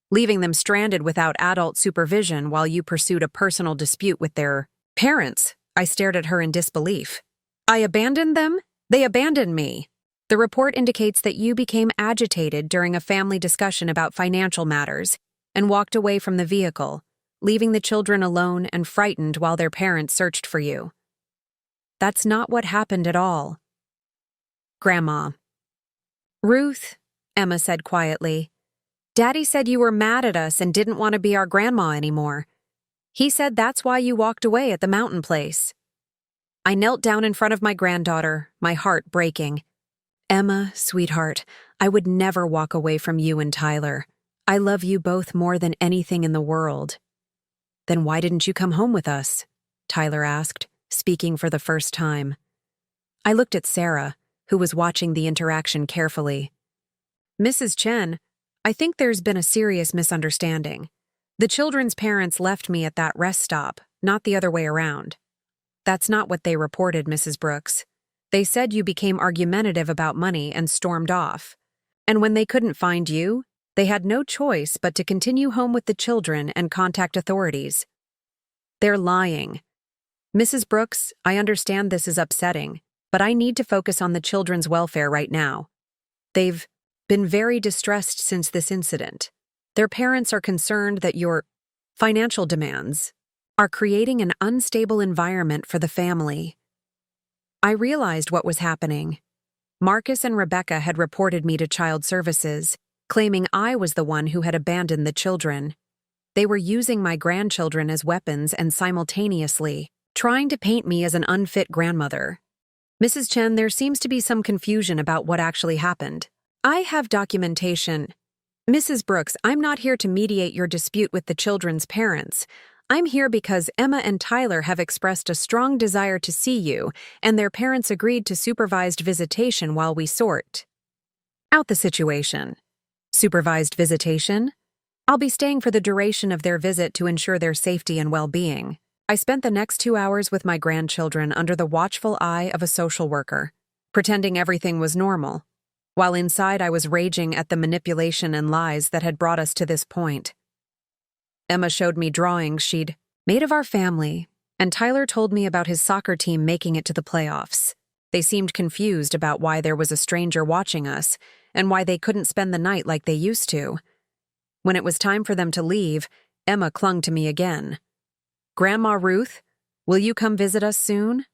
leaving them stranded without adult supervision while you pursued a personal dispute with their parents. I stared at her in disbelief. I abandoned them? They abandoned me. The report indicates that you became agitated during a family discussion about financial matters and walked away from the vehicle, leaving the children alone and frightened while their parents searched for you. That's not what happened at all. Grandma. Ruth, Emma said quietly, Daddy said you were mad at us and didn't want to be our grandma anymore. He said that's why you walked away at the mountain place. I knelt down in front of my granddaughter, my heart breaking. Emma, sweetheart, I would never walk away from you and Tyler. I love you both more than anything in the world. Then why didn't you come home with us? Tyler asked, speaking for the first time. I looked at Sarah, who was watching the interaction carefully. Mrs. Chen, I think there's been a serious misunderstanding. The children's parents left me at that rest stop, not the other way around. That's not what they reported, Mrs. Brooks. They said you became argumentative about money and stormed off. And when they couldn't find you, they had no choice but to continue home with the children and contact authorities. They're lying. Mrs. Brooks, I understand this is upsetting, but I need to focus on the children's welfare right now. They've been very distressed since this incident. Their parents are concerned that your financial demands are creating an unstable environment for the family. I realized what was happening. Marcus and Rebecca had reported me to Child Services, claiming I was the one who had abandoned the children. They were using my grandchildren as weapons and simultaneously trying to paint me as an unfit grandmother. Mrs. Chen, there seems to be some confusion about what actually happened. I have documentation. Mrs. Brooks, I'm not here to mediate your dispute with the children's parents. I'm here because Emma and Tyler have expressed a strong desire to see you, and their parents agreed to supervised visitation while we sort out the situation. Supervised visitation? I'll be staying for the duration of their visit to ensure their safety and well-being. I spent the next 2 hours with my grandchildren under the watchful eye of a social worker, pretending everything was normal, while inside I was raging at the manipulation and lies that had brought us to this point. Emma showed me drawings she'd made of our family, and Tyler told me about his soccer team making it to the playoffs. They seemed confused about why there was a stranger watching us and why they couldn't spend the night like they used to. When it was time for them to leave, Emma clung to me again. Grandma Ruth, will you come visit us soon?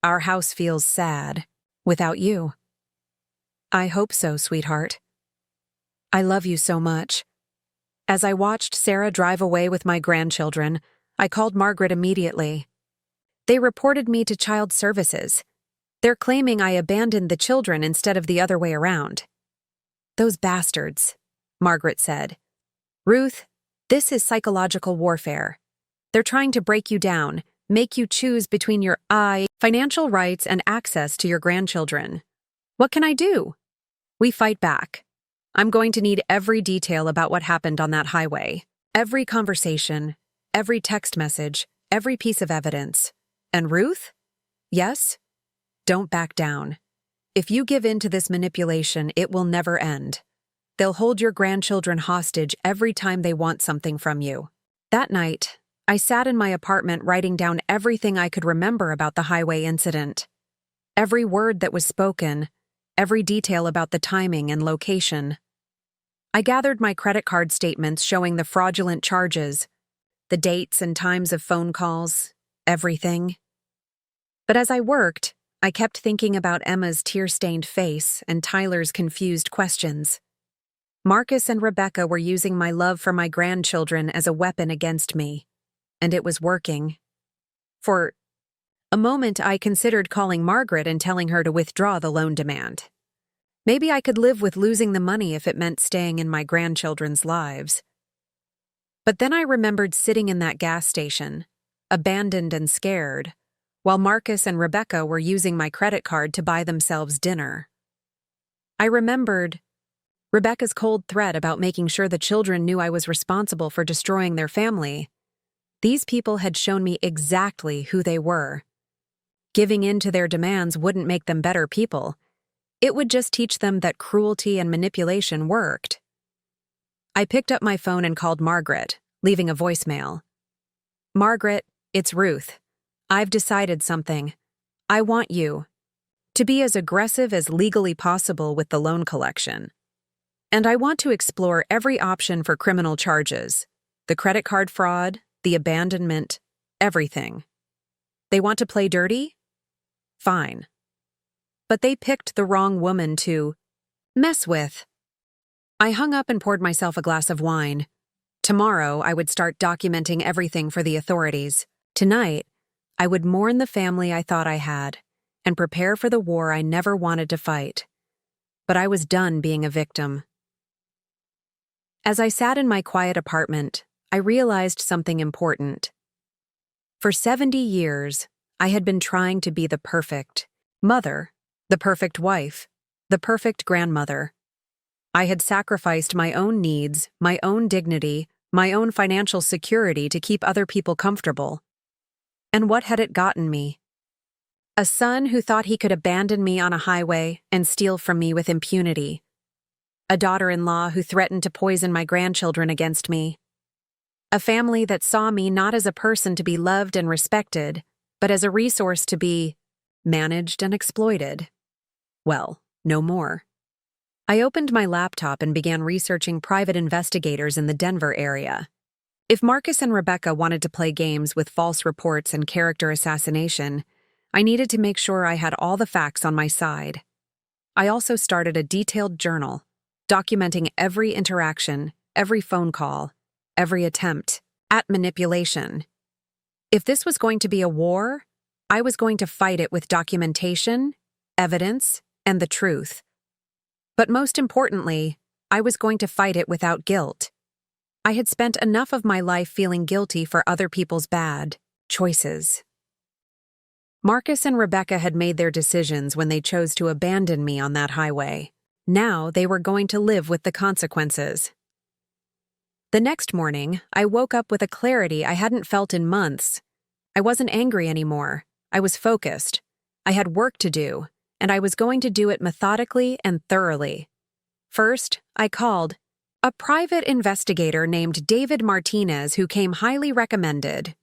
Our house feels sad without you. I hope so, sweetheart. I love you so much. As I watched Sarah drive away with my grandchildren, I called Margaret immediately. They reported me to Child Services. They're claiming I abandoned the children instead of the other way around. Those bastards, Margaret said. Ruth, this is psychological warfare. They're trying to break you down, make you choose between your financial rights and access to your grandchildren. What can I do? We fight back. I'm going to need every detail about what happened on that highway. Every conversation, every text message, every piece of evidence. And Ruth? Yes? Don't back down. If you give in to this manipulation, it will never end. They'll hold your grandchildren hostage every time they want something from you. That night, I sat in my apartment writing down everything I could remember about the highway incident. Every word that was spoken, every detail about the timing and location. I gathered my credit card statements showing the fraudulent charges, the dates and times of phone calls, everything. But as I worked, I kept thinking about Emma's tear-stained face and Tyler's confused questions. Marcus and Rebecca were using my love for my grandchildren as a weapon against me, and it was working. For a moment, I considered calling Margaret and telling her to withdraw the loan demand. Maybe I could live with losing the money if it meant staying in my grandchildren's lives. But then I remembered sitting in that gas station, abandoned and scared, while Marcus and Rebecca were using my credit card to buy themselves dinner. I remembered Rebecca's cold threat about making sure the children knew I was responsible for destroying their family. These people had shown me exactly who they were. Giving in to their demands wouldn't make them better people. It would just teach them that cruelty and manipulation worked. I picked up my phone and called Margaret, leaving a voicemail. Margaret, it's Ruth. I've decided something. I want you to be as aggressive as legally possible with the loan collection. And I want to explore every option for criminal charges, the credit card fraud, the abandonment, everything. They want to play dirty? Fine. But they picked the wrong woman to mess with. I hung up and poured myself a glass of wine. Tomorrow, I would start documenting everything for the authorities. Tonight, I would mourn the family I thought I had and prepare for the war I never wanted to fight. But I was done being a victim. As I sat in my quiet apartment, I realized something important. For 70 years, I had been trying to be the perfect mother, the perfect wife, the perfect grandmother. I had sacrificed my own needs, my own dignity, my own financial security to keep other people comfortable. And what had it gotten me? A son who thought he could abandon me on a highway and steal from me with impunity. A daughter-in-law who threatened to poison my grandchildren against me. A family that saw me not as a person to be loved and respected, but as a resource to be managed and exploited. Well, no more. I opened my laptop and began researching private investigators in the Denver area. If Marcus and Rebecca wanted to play games with false reports and character assassination, I needed to make sure I had all the facts on my side. I also started a detailed journal, documenting every interaction, every phone call, every attempt at manipulation. If this was going to be a war, I was going to fight it with documentation, evidence, and the truth. But most importantly, I was going to fight it without guilt. I had spent enough of my life feeling guilty for other people's bad choices. Marcus and Rebecca had made their decisions when they chose to abandon me on that highway. Now they were going to live with the consequences. The next morning, I woke up with a clarity I hadn't felt in months. I wasn't angry anymore. I was focused. I had work to do, and I was going to do it methodically and thoroughly. First, I called a private investigator named David Martinez who came highly recommended.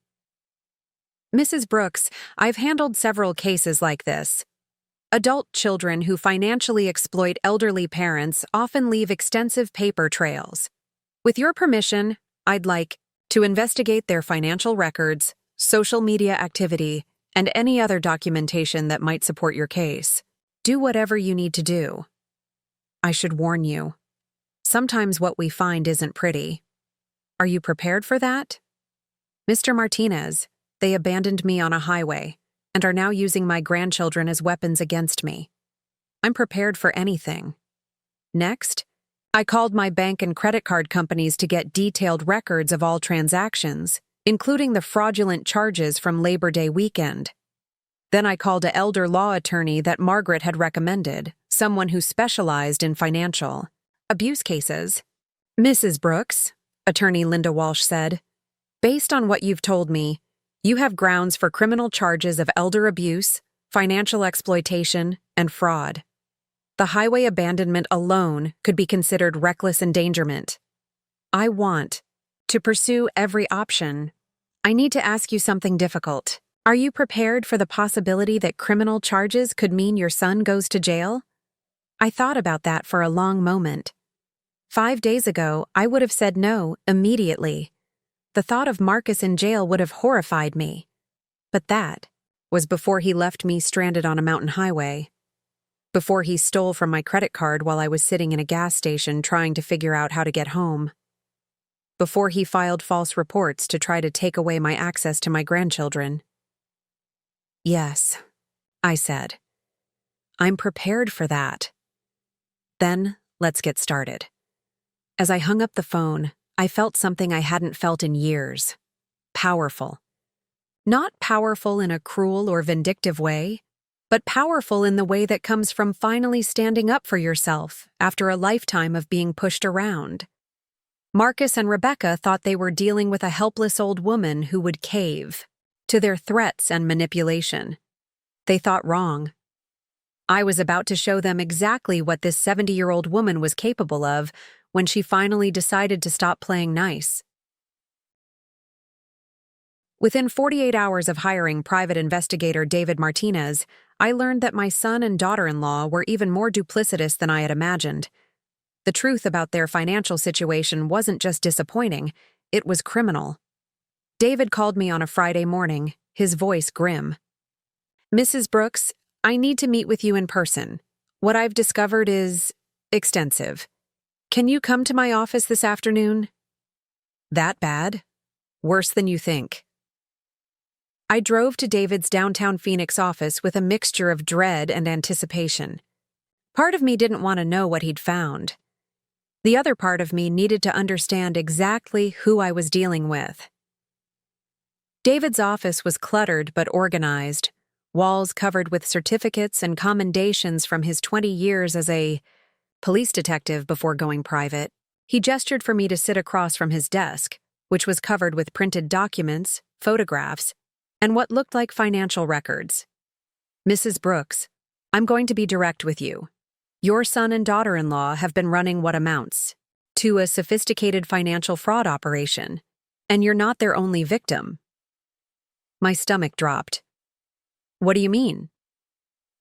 Mrs. Brooks, I've handled several cases like this. Adult children who financially exploit elderly parents often leave extensive paper trails. With your permission, I'd like to investigate their financial records, social media activity, and any other documentation that might support your case. Do whatever you need to do. I should warn you. Sometimes what we find isn't pretty. Are you prepared for that? Mr. Martinez, they abandoned me on a highway and are now using my grandchildren as weapons against me. I'm prepared for anything. Next, I called my bank and credit card companies to get detailed records of all transactions, including the fraudulent charges from Labor Day weekend. Then I called an elder law attorney that Margaret had recommended, someone who specialized in financial abuse cases. Mrs. Brooks, attorney Linda Walsh said, based on what you've told me, you have grounds for criminal charges of elder abuse, financial exploitation, and fraud. The highway abandonment alone could be considered reckless endangerment. I want to pursue every option. I need to ask you something difficult. Are you prepared for the possibility that criminal charges could mean your son goes to jail? I thought about that for a long moment. 5 days ago, I would have said no immediately. The thought of Marcus in jail would have horrified me. But that was before he left me stranded on a mountain highway. Before he stole from my credit card while I was sitting in a gas station trying to figure out how to get home. Before he filed false reports to try to take away my access to my grandchildren. Yes, I said. I'm prepared for that. Then, let's get started. As I hung up the phone, I felt something I hadn't felt in years. Powerful. Not powerful in a cruel or vindictive way, but powerful in the way that comes from finally standing up for yourself after a lifetime of being pushed around. Marcus and Rebecca thought they were dealing with a helpless old woman who would cave to their threats and manipulation. They thought wrong. I was about to show them exactly what this 70-year-old woman was capable of when she finally decided to stop playing nice. Within 48 hours of hiring private investigator David Martinez, I learned that my son and daughter-in-law were even more duplicitous than I had imagined. The truth about their financial situation wasn't just disappointing, it was criminal. David called me on a Friday morning, his voice grim. Mrs. Brooks, I need to meet with you in person. What I've discovered is extensive. Can you come to my office this afternoon? That bad? Worse than you think. I drove to David's downtown Phoenix office with a mixture of dread and anticipation. Part of me didn't want to know what he'd found. The other part of me needed to understand exactly who I was dealing with. David's office was cluttered but organized, walls covered with certificates and commendations from his 20 years as a police detective before going private. He gestured for me to sit across from his desk, which was covered with printed documents, photographs, and what looked like financial records. Mrs. Brooks, I'm going to be direct with you. Your son and daughter-in-law have been running what amounts to a sophisticated financial fraud operation, and you're not their only victim. My stomach dropped. What do you mean?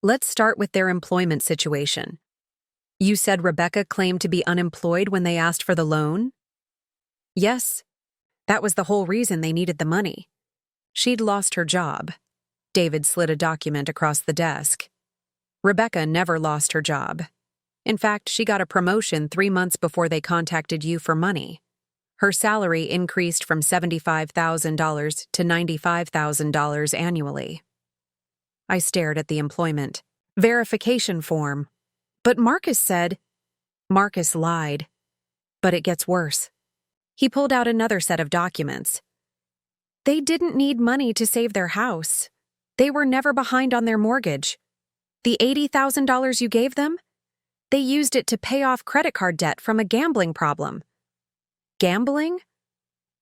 Let's start with their employment situation. You said Rebecca claimed to be unemployed when they asked for the loan? Yes, that was the whole reason they needed the money. She'd lost her job. David slid a document across the desk. Rebecca never lost her job. In fact, she got a promotion 3 months before they contacted you for money. Her salary increased from $75,000 to $95,000 annually. I stared at the employment verification form. But Marcus said, Marcus lied. But it gets worse. He pulled out another set of documents. They didn't need money to save their house. They were never behind on their mortgage. The $80,000 you gave them? They used it to pay off credit card debt from a gambling problem. Gambling?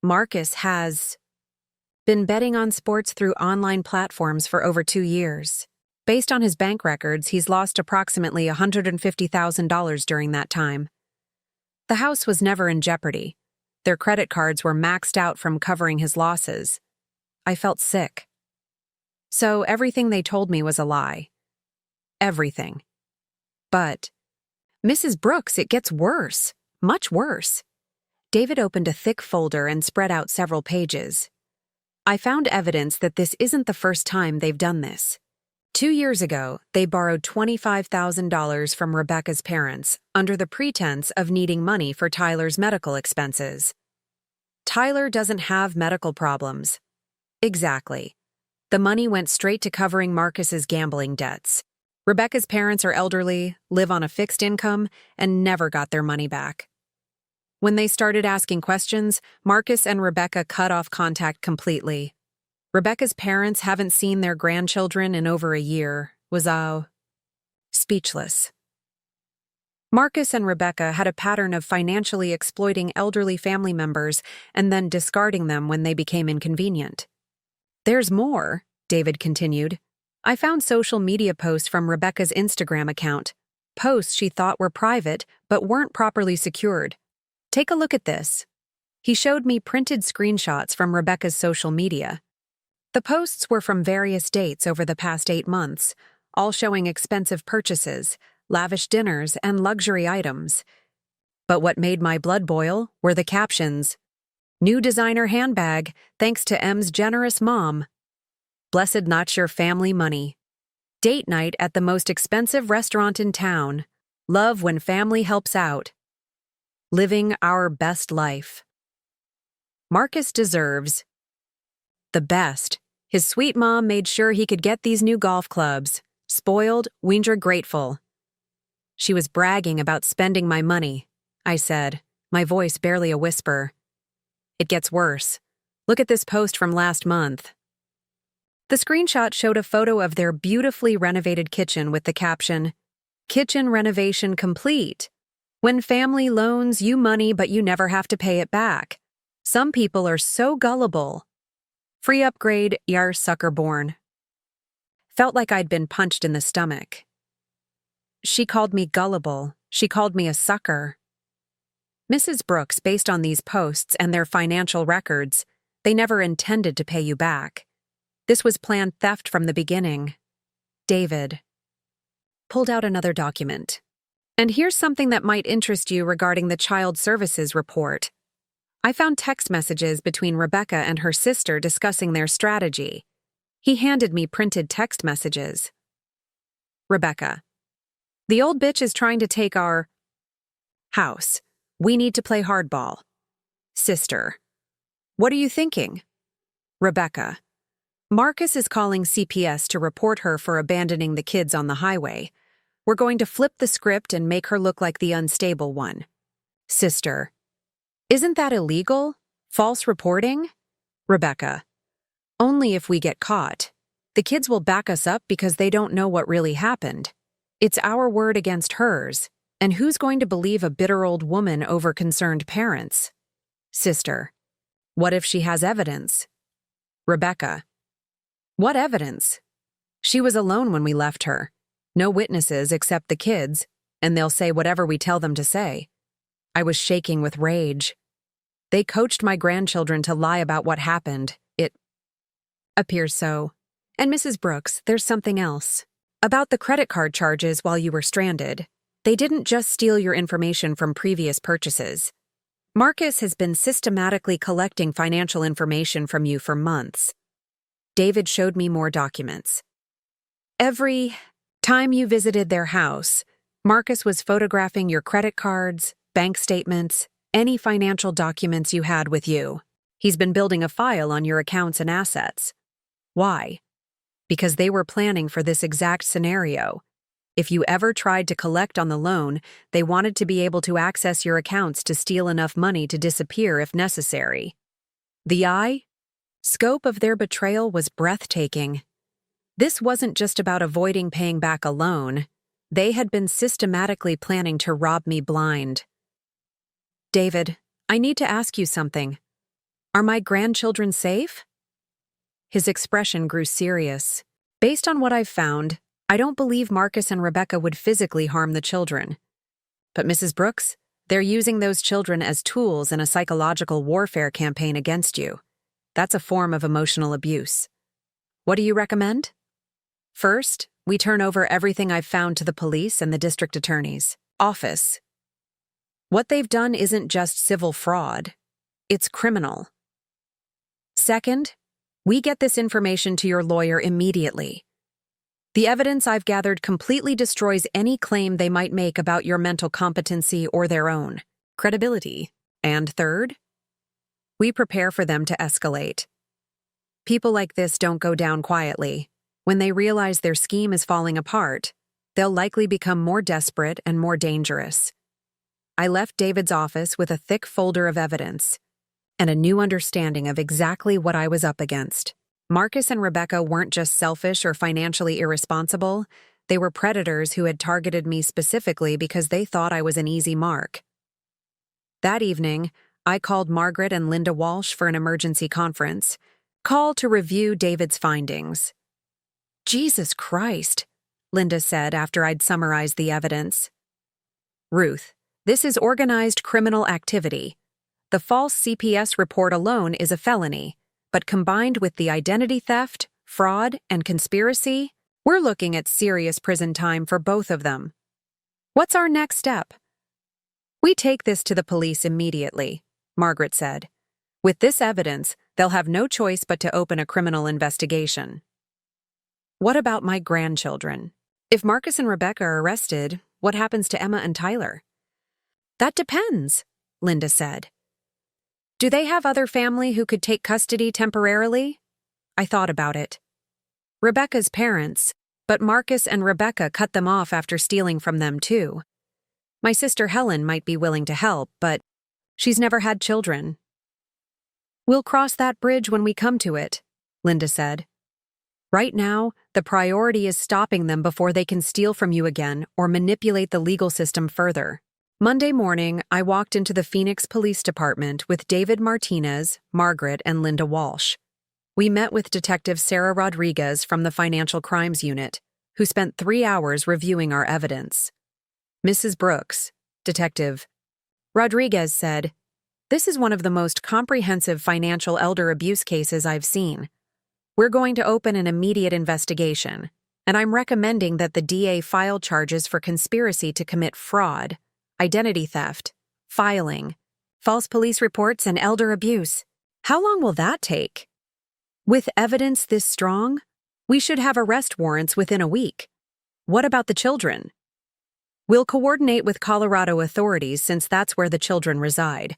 Marcus has been betting on sports through online platforms for over 2 years. Based on his bank records, he's lost approximately $150,000 during that time. The house was never in jeopardy. Their credit cards were maxed out from covering his losses. I felt sick. So everything they told me was a lie. Everything. But, Mrs. Brooks, it gets worse. Much worse. David opened a thick folder and spread out several pages. I found evidence that this isn't the first time they've done this. 2 years ago, they borrowed $25,000 from Rebecca's parents under the pretense of needing money for Tyler's medical expenses. Tyler doesn't have medical problems. Exactly. The money went straight to covering Marcus's gambling debts. Rebecca's parents are elderly, live on a fixed income, and never got their money back. When they started asking questions, Marcus and Rebecca cut off contact completely. Rebecca's parents haven't seen their grandchildren in over a year, was speechless. Marcus and Rebecca had a pattern of financially exploiting elderly family members and then discarding them when they became inconvenient. There's more, David continued. I found social media posts from Rebecca's Instagram account, posts she thought were private but weren't properly secured. Take a look at this. He showed me printed screenshots from Rebecca's social media. The posts were from various dates over the past 8 months, all showing expensive purchases, lavish dinners, and luxury items. But what made my blood boil were the captions. New designer handbag, thanks to M's generous mom. Blessed not your family money. Date night at the most expensive restaurant in town. Love when family helps out. Living our best life. Marcus deserves the best. His sweet mom made sure he could get these new golf clubs. Spoiled, we're grateful. She was bragging about spending my money, I said, my voice barely a whisper. It gets worse. Look at this post from last month. The screenshot showed a photo of their beautifully renovated kitchen with the caption, Kitchen renovation complete. When family loans you money but you never have to pay it back. Some people are so gullible. Free upgrade, yar sucker born. Felt like I'd been punched in the stomach. She called me gullible. She called me a sucker. Mrs. Brooks, based on these posts and their financial records, they never intended to pay you back. This was planned theft from the beginning. David pulled out another document. And here's something that might interest you regarding the Child Services report. I found text messages between Rebecca and her sister discussing their strategy. He handed me printed text messages. Rebecca, the old bitch is trying to take our house. We need to play hardball. Sister, what are you thinking? Rebecca, Marcus is calling CPS to report her for abandoning the kids on the highway. We're going to flip the script and make her look like the unstable one. Sister, isn't that illegal? False reporting? Rebecca, only if we get caught. The kids will back us up because they don't know what really happened. It's our word against hers, and who's going to believe a bitter old woman over concerned parents? Sister, what if she has evidence? Rebecca, What evidence? She was alone when we left her. No witnesses except the kids, and they'll say whatever we tell them to say. I was shaking with rage. They coached my grandchildren to lie about what happened. It appears so. And Mrs. Brooks, there's something else. About the credit card charges while you were stranded. They didn't just steal your information from previous purchases. Marcus has been systematically collecting financial information from you for months. David showed me more documents. Every time you visited their house, Marcus was photographing your credit cards, bank statements, any financial documents you had with you. He's been building a file on your accounts and assets. Why? Because they were planning for this exact scenario. If you ever tried to collect on the loan, they wanted to be able to access your accounts to steal enough money to disappear if necessary. The scope of their betrayal was breathtaking. This wasn't just about avoiding paying back a loan. They had been systematically planning to rob me blind. David, I need to ask you something. Are my grandchildren safe? His expression grew serious. Based on what I've found, I don't believe Marcus and Rebecca would physically harm the children. But Mrs. Brooks, they're using those children as tools in a psychological warfare campaign against you. That's a form of emotional abuse. What do you recommend? First, we turn over everything I've found to the police and the district attorney's office. What they've done isn't just civil fraud, it's criminal. Second, we get this information to your lawyer immediately. The evidence I've gathered completely destroys any claim they might make about your mental competency or their own credibility. And third, we prepare for them to escalate. People like this don't go down quietly. When they realize their scheme is falling apart, they'll likely become more desperate and more dangerous. I left David's office with a thick folder of evidence and a new understanding of exactly what I was up against. Marcus and Rebecca weren't just selfish or financially irresponsible, they were predators who had targeted me specifically because they thought I was an easy mark. That evening, I called Margaret and Linda Walsh for an emergency conference call to review David's findings. Jesus Christ, Linda said after I'd summarized the evidence. Ruth, this is organized criminal activity. The false CPS report alone is a felony, but combined with the identity theft, fraud, and conspiracy, we're looking at serious prison time for both of them. What's our next step? We take this to the police immediately, Margaret said. With this evidence, they'll have no choice but to open a criminal investigation. What about my grandchildren? If Marcus and Rebecca are arrested, what happens to Emma and Tyler? That depends, Linda said. Do they have other family who could take custody temporarily? I thought about it. Rebecca's parents, but Marcus and Rebecca cut them off after stealing from them too. My sister Helen might be willing to help, but she's never had children. We'll cross that bridge when we come to it, Linda said. Right now, the priority is stopping them before they can steal from you again or manipulate the legal system further. Monday morning, I walked into the Phoenix Police Department with David Martinez, Margaret, and Linda Walsh. We met with Detective Sarah Rodriguez from the Financial Crimes Unit, who spent 3 hours reviewing our evidence. Mrs. Brooks, Detective Rodriguez said, "This is one of the most comprehensive financial elder abuse cases I've seen. We're going to open an immediate investigation, and I'm recommending that the DA file charges for conspiracy to commit fraud, identity theft, filing, false police reports, and elder abuse. How long will that take? With evidence this strong, we should have arrest warrants within a week. What about the children? We'll coordinate with Colorado authorities since that's where the children reside.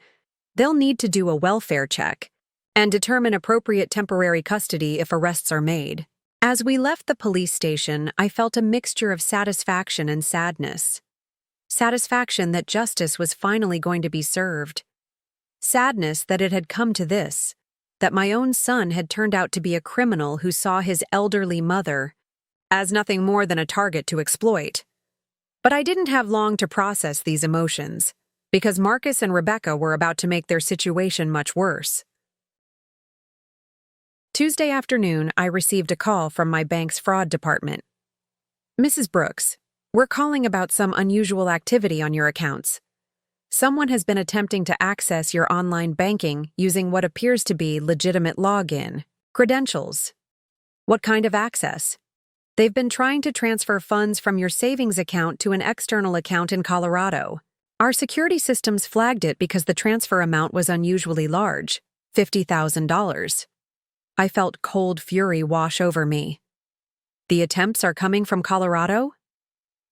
They'll need to do a welfare check and determine appropriate temporary custody if arrests are made." As we left the police station, I felt a mixture of satisfaction and sadness. Satisfaction that justice was finally going to be served. Sadness that it had come to this, that my own son had turned out to be a criminal who saw his elderly mother as nothing more than a target to exploit. But I didn't have long to process these emotions, because Marcus and Rebecca were about to make their situation much worse. Tuesday afternoon, I received a call from my bank's fraud department. Mrs. Brooks, we're calling about some unusual activity on your accounts. Someone has been attempting to access your online banking using what appears to be legitimate login credentials. What kind of access? They've been trying to transfer funds from your savings account to an external account in Colorado. Our security systems flagged it because the transfer amount was unusually large, $50,000. I felt cold fury wash over me. The attempts are coming from Colorado?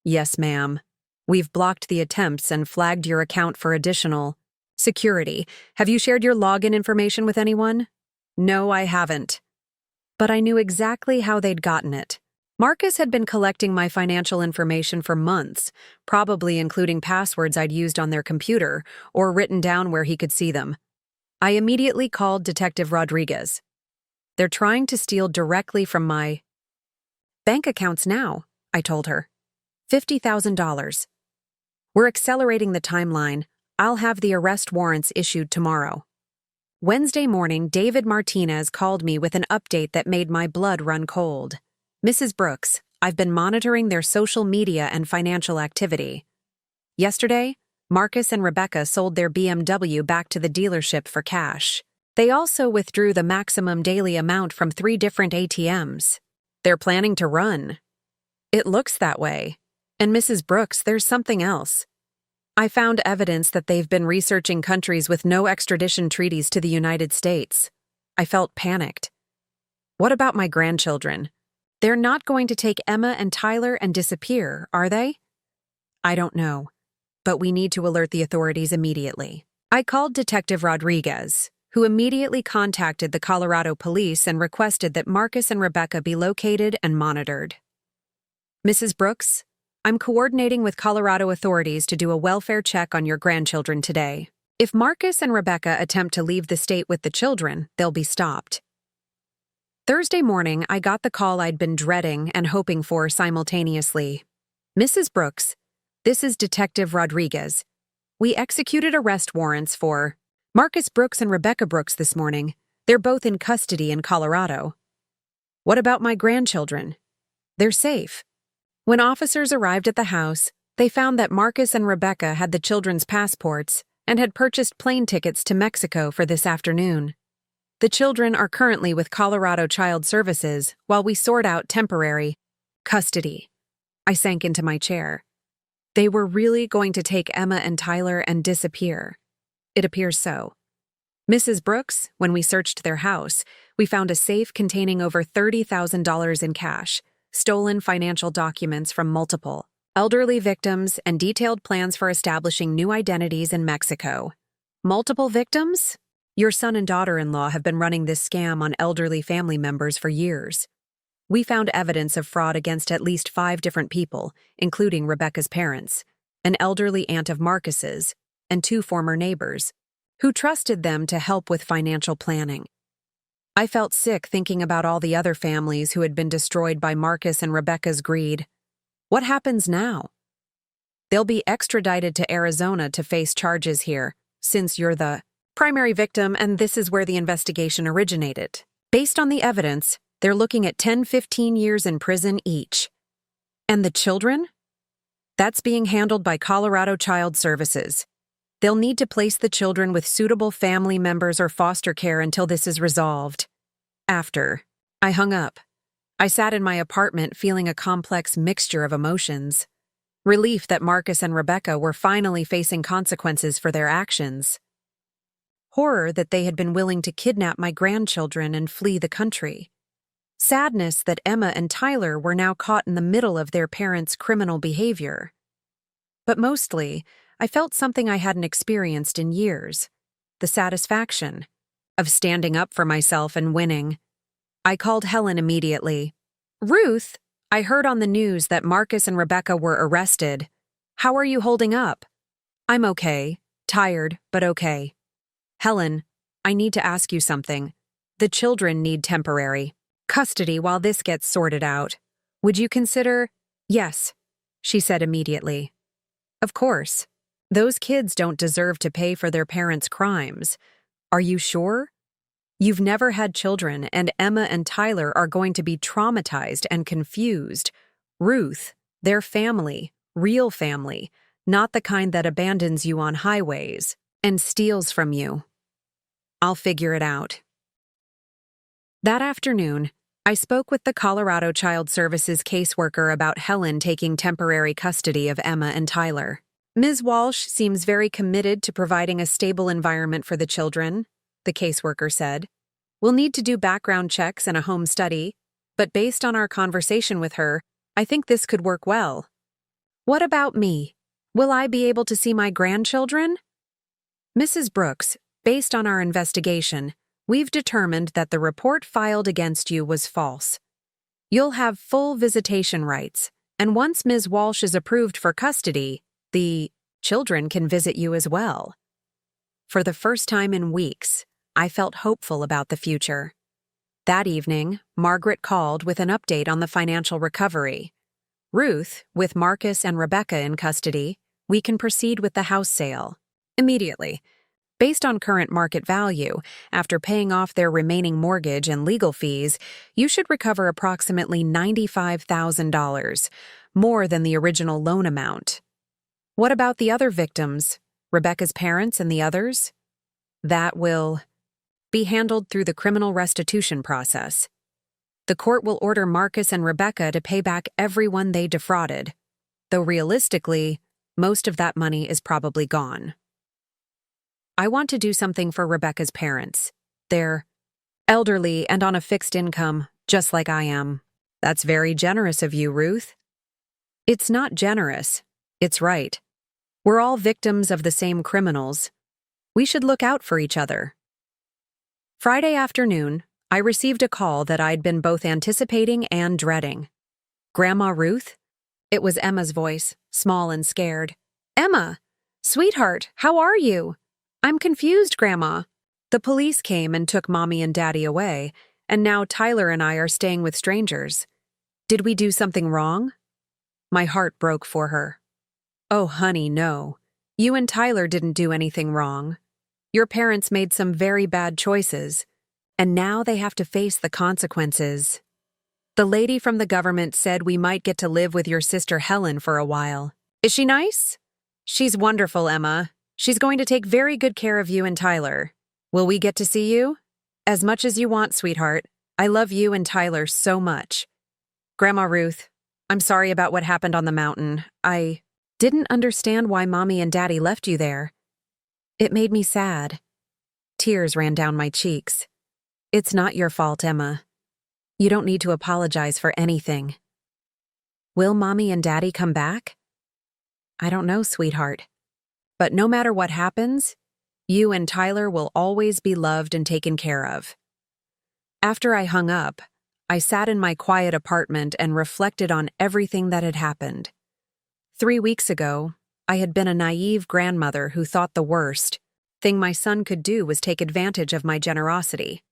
Yes, ma'am. We've blocked the attempts and flagged your account for additional security. Have you shared your login information with anyone? No, I haven't. But I knew exactly how they'd gotten it. Marcus had been collecting my financial information for months, probably including passwords I'd used on their computer or written down where he could see them. I immediately called Detective Rodriguez. They're trying to steal directly from my bank accounts now, I told her. $50,000. We're accelerating the timeline. I'll have the arrest warrants issued tomorrow. Wednesday morning, David Martinez called me with an update that made my blood run cold. Mrs. Brooks, I've been monitoring their social media and financial activity. Yesterday, Marcus and Rebecca sold their BMW back to the dealership for cash. They also withdrew the maximum daily amount from 3 different ATMs. They're planning to run. It looks that way. And Mrs. Brooks, there's something else. I found evidence that they've been researching countries with no extradition treaties to the United States. I felt panicked. What about my grandchildren? They're not going to take Emma and Tyler and disappear, are they? I don't know, but we need to alert the authorities immediately. I called Detective Rodriguez, who immediately contacted the Colorado police and requested that Marcus and Rebecca be located and monitored. Mrs. Brooks, I'm coordinating with Colorado authorities to do a welfare check on your grandchildren today. If Marcus and Rebecca attempt to leave the state with the children, they'll be stopped. Thursday morning, I got the call I'd been dreading and hoping for simultaneously. Mrs. Brooks, this is Detective Rodriguez. We executed arrest warrants for Marcus Brooks and Rebecca Brooks this morning. They're both in custody in Colorado. What about my grandchildren? They're safe. When officers arrived at the house, they found that Marcus and Rebecca had the children's passports and had purchased plane tickets to Mexico for this afternoon. The children are currently with Colorado Child Services while we sort out temporary custody. I sank into my chair. They were really going to take Emma and Tyler and disappear. It appears so. Mrs. Brooks, when we searched their house, we found a safe containing over $30,000 in cash, stolen financial documents from multiple elderly victims, and detailed plans for establishing new identities in Mexico. Multiple victims? Your son and daughter-in-law have been running this scam on elderly family members for years. We found evidence of fraud against at least 5 different people, including Rebecca's parents, an elderly aunt of Marcus's, and 2 former neighbors, who trusted them to help with financial planning. I felt sick thinking about all the other families who had been destroyed by Marcus and Rebecca's greed. What happens now? They'll be extradited to Arizona to face charges here, since you're the primary victim and this is where the investigation originated. Based on the evidence, they're looking at 10-15 years in prison each. And the children? That's being handled by Colorado Child Services. They'll need to place the children with suitable family members or foster care until this is resolved. After I hung up, I sat in my apartment feeling a complex mixture of emotions. Relief that Marcus and Rebecca were finally facing consequences for their actions. Horror that they had been willing to kidnap my grandchildren and flee the country. Sadness that Emma and Tyler were now caught in the middle of their parents' criminal behavior. But mostly, I felt something I hadn't experienced in years. The satisfaction of standing up for myself and winning. I called Helen immediately. Ruth, I heard on the news that Marcus and Rebecca were arrested. How are you holding up? I'm okay. Tired, but okay. Helen, I need to ask you something. The children need temporary custody while this gets sorted out. Would you consider? Yes, she said immediately. Of course. Those kids don't deserve to pay for their parents' crimes. Are you sure? You've never had children, and Emma and Tyler are going to be traumatized and confused. Ruth, their family, real family, not the kind that abandons you on highways and steals from you. I'll figure it out. That afternoon, I spoke with the Colorado Child Services caseworker about Helen taking temporary custody of Emma and Tyler. Ms. Walsh seems very committed to providing a stable environment for the children, the caseworker said. We'll need to do background checks and a home study, but based on our conversation with her, I think this could work well. What about me? Will I be able to see my grandchildren? Mrs. Brooks, based on our investigation, we've determined that the report filed against you was false. You'll have full visitation rights, and once Ms. Walsh is approved for custody, the children can visit you as well. For the first time in weeks, I felt hopeful about the future. That evening, Margaret called with an update on the financial recovery. Ruth, with Marcus and Rebecca in custody, we can proceed with the house sale. Immediately. Based on current market value, after paying off their remaining mortgage and legal fees, you should recover approximately $95,000, more than the original loan amount. What about the other victims, Rebecca's parents and the others? That will be handled through the criminal restitution process. The court will order Marcus and Rebecca to pay back everyone they defrauded, though realistically, most of that money is probably gone. I want to do something for Rebecca's parents. They're elderly and on a fixed income, just like I am. That's very generous of you, Ruth. It's not generous. It's right. We're all victims of the same criminals. We should look out for each other. Friday afternoon, I received a call that I'd been both anticipating and dreading. Grandma Ruth? It was Emma's voice, small and scared. Emma! Sweetheart, how are you? I'm confused, Grandma. The police came and took Mommy and Daddy away, and now Tyler and I are staying with strangers. Did we do something wrong? My heart broke for her. Oh, honey, no. You and Tyler didn't do anything wrong. Your parents made some very bad choices, and now they have to face the consequences. The lady from the government said we might get to live with your sister Helen for a while. Is she nice? She's wonderful, Emma. She's going to take very good care of you and Tyler. Will we get to see you? As much as you want, sweetheart. I love you and Tyler so much. Grandma Ruth, I'm sorry about what happened on the mountain. I didn't understand why Mommy and Daddy left you there. It made me sad. Tears ran down my cheeks. It's not your fault, Emma. You don't need to apologize for anything. Will Mommy and Daddy come back? I don't know, sweetheart. But no matter what happens, you and Tyler will always be loved and taken care of. After I hung up, I sat in my quiet apartment and reflected on everything that had happened. 3 weeks ago, I had been a naive grandmother who thought the worst thing my son could do was take advantage of my generosity.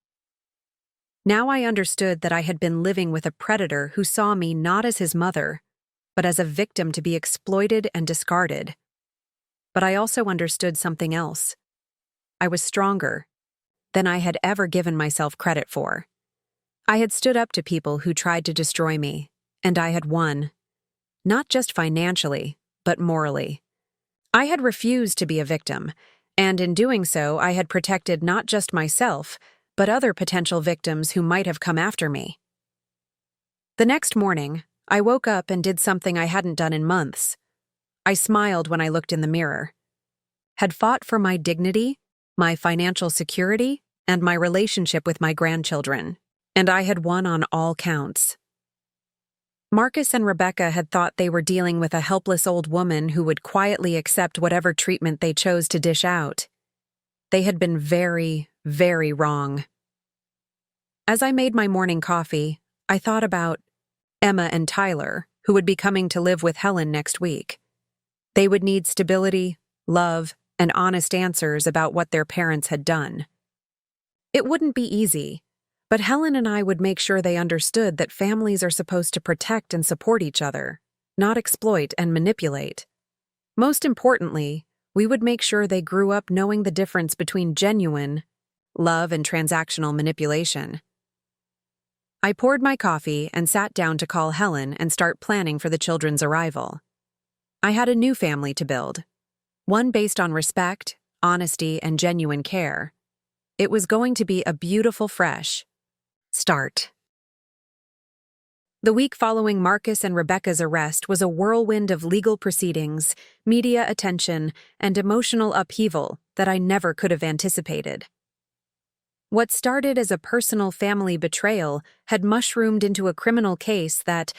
Now I understood that I had been living with a predator who saw me not as his mother, but as a victim to be exploited and discarded. But I also understood something else. I was stronger than I had ever given myself credit for. I had stood up to people who tried to destroy me, and I had won. Not just financially, but morally. I had refused to be a victim, and in doing so, I had protected not just myself, but other potential victims who might have come after me. The next morning, I woke up and did something I hadn't done in months. I smiled when I looked in the mirror. Had fought for my dignity, my financial security, and my relationship with my grandchildren, and I had won on all counts. Marcus and Rebecca had thought they were dealing with a helpless old woman who would quietly accept whatever treatment they chose to dish out. They had been very, very wrong. As I made my morning coffee, I thought about Emma and Tyler, who would be coming to live with Helen next week. They would need stability, love, and honest answers about what their parents had done. It wouldn't be easy, but Helen and I would make sure they understood that families are supposed to protect and support each other, not exploit and manipulate. Most importantly, we would make sure they grew up knowing the difference between genuine love, and transactional manipulation. I poured my coffee and sat down to call Helen and start planning for the children's arrival. I had a new family to build, one based on respect, honesty, and genuine care. It was going to be a beautiful, fresh start. The week following Marcus and Rebecca's arrest was a whirlwind of legal proceedings, media attention, and emotional upheaval that I never could have anticipated. What started as a personal family betrayal had mushroomed into a criminal case that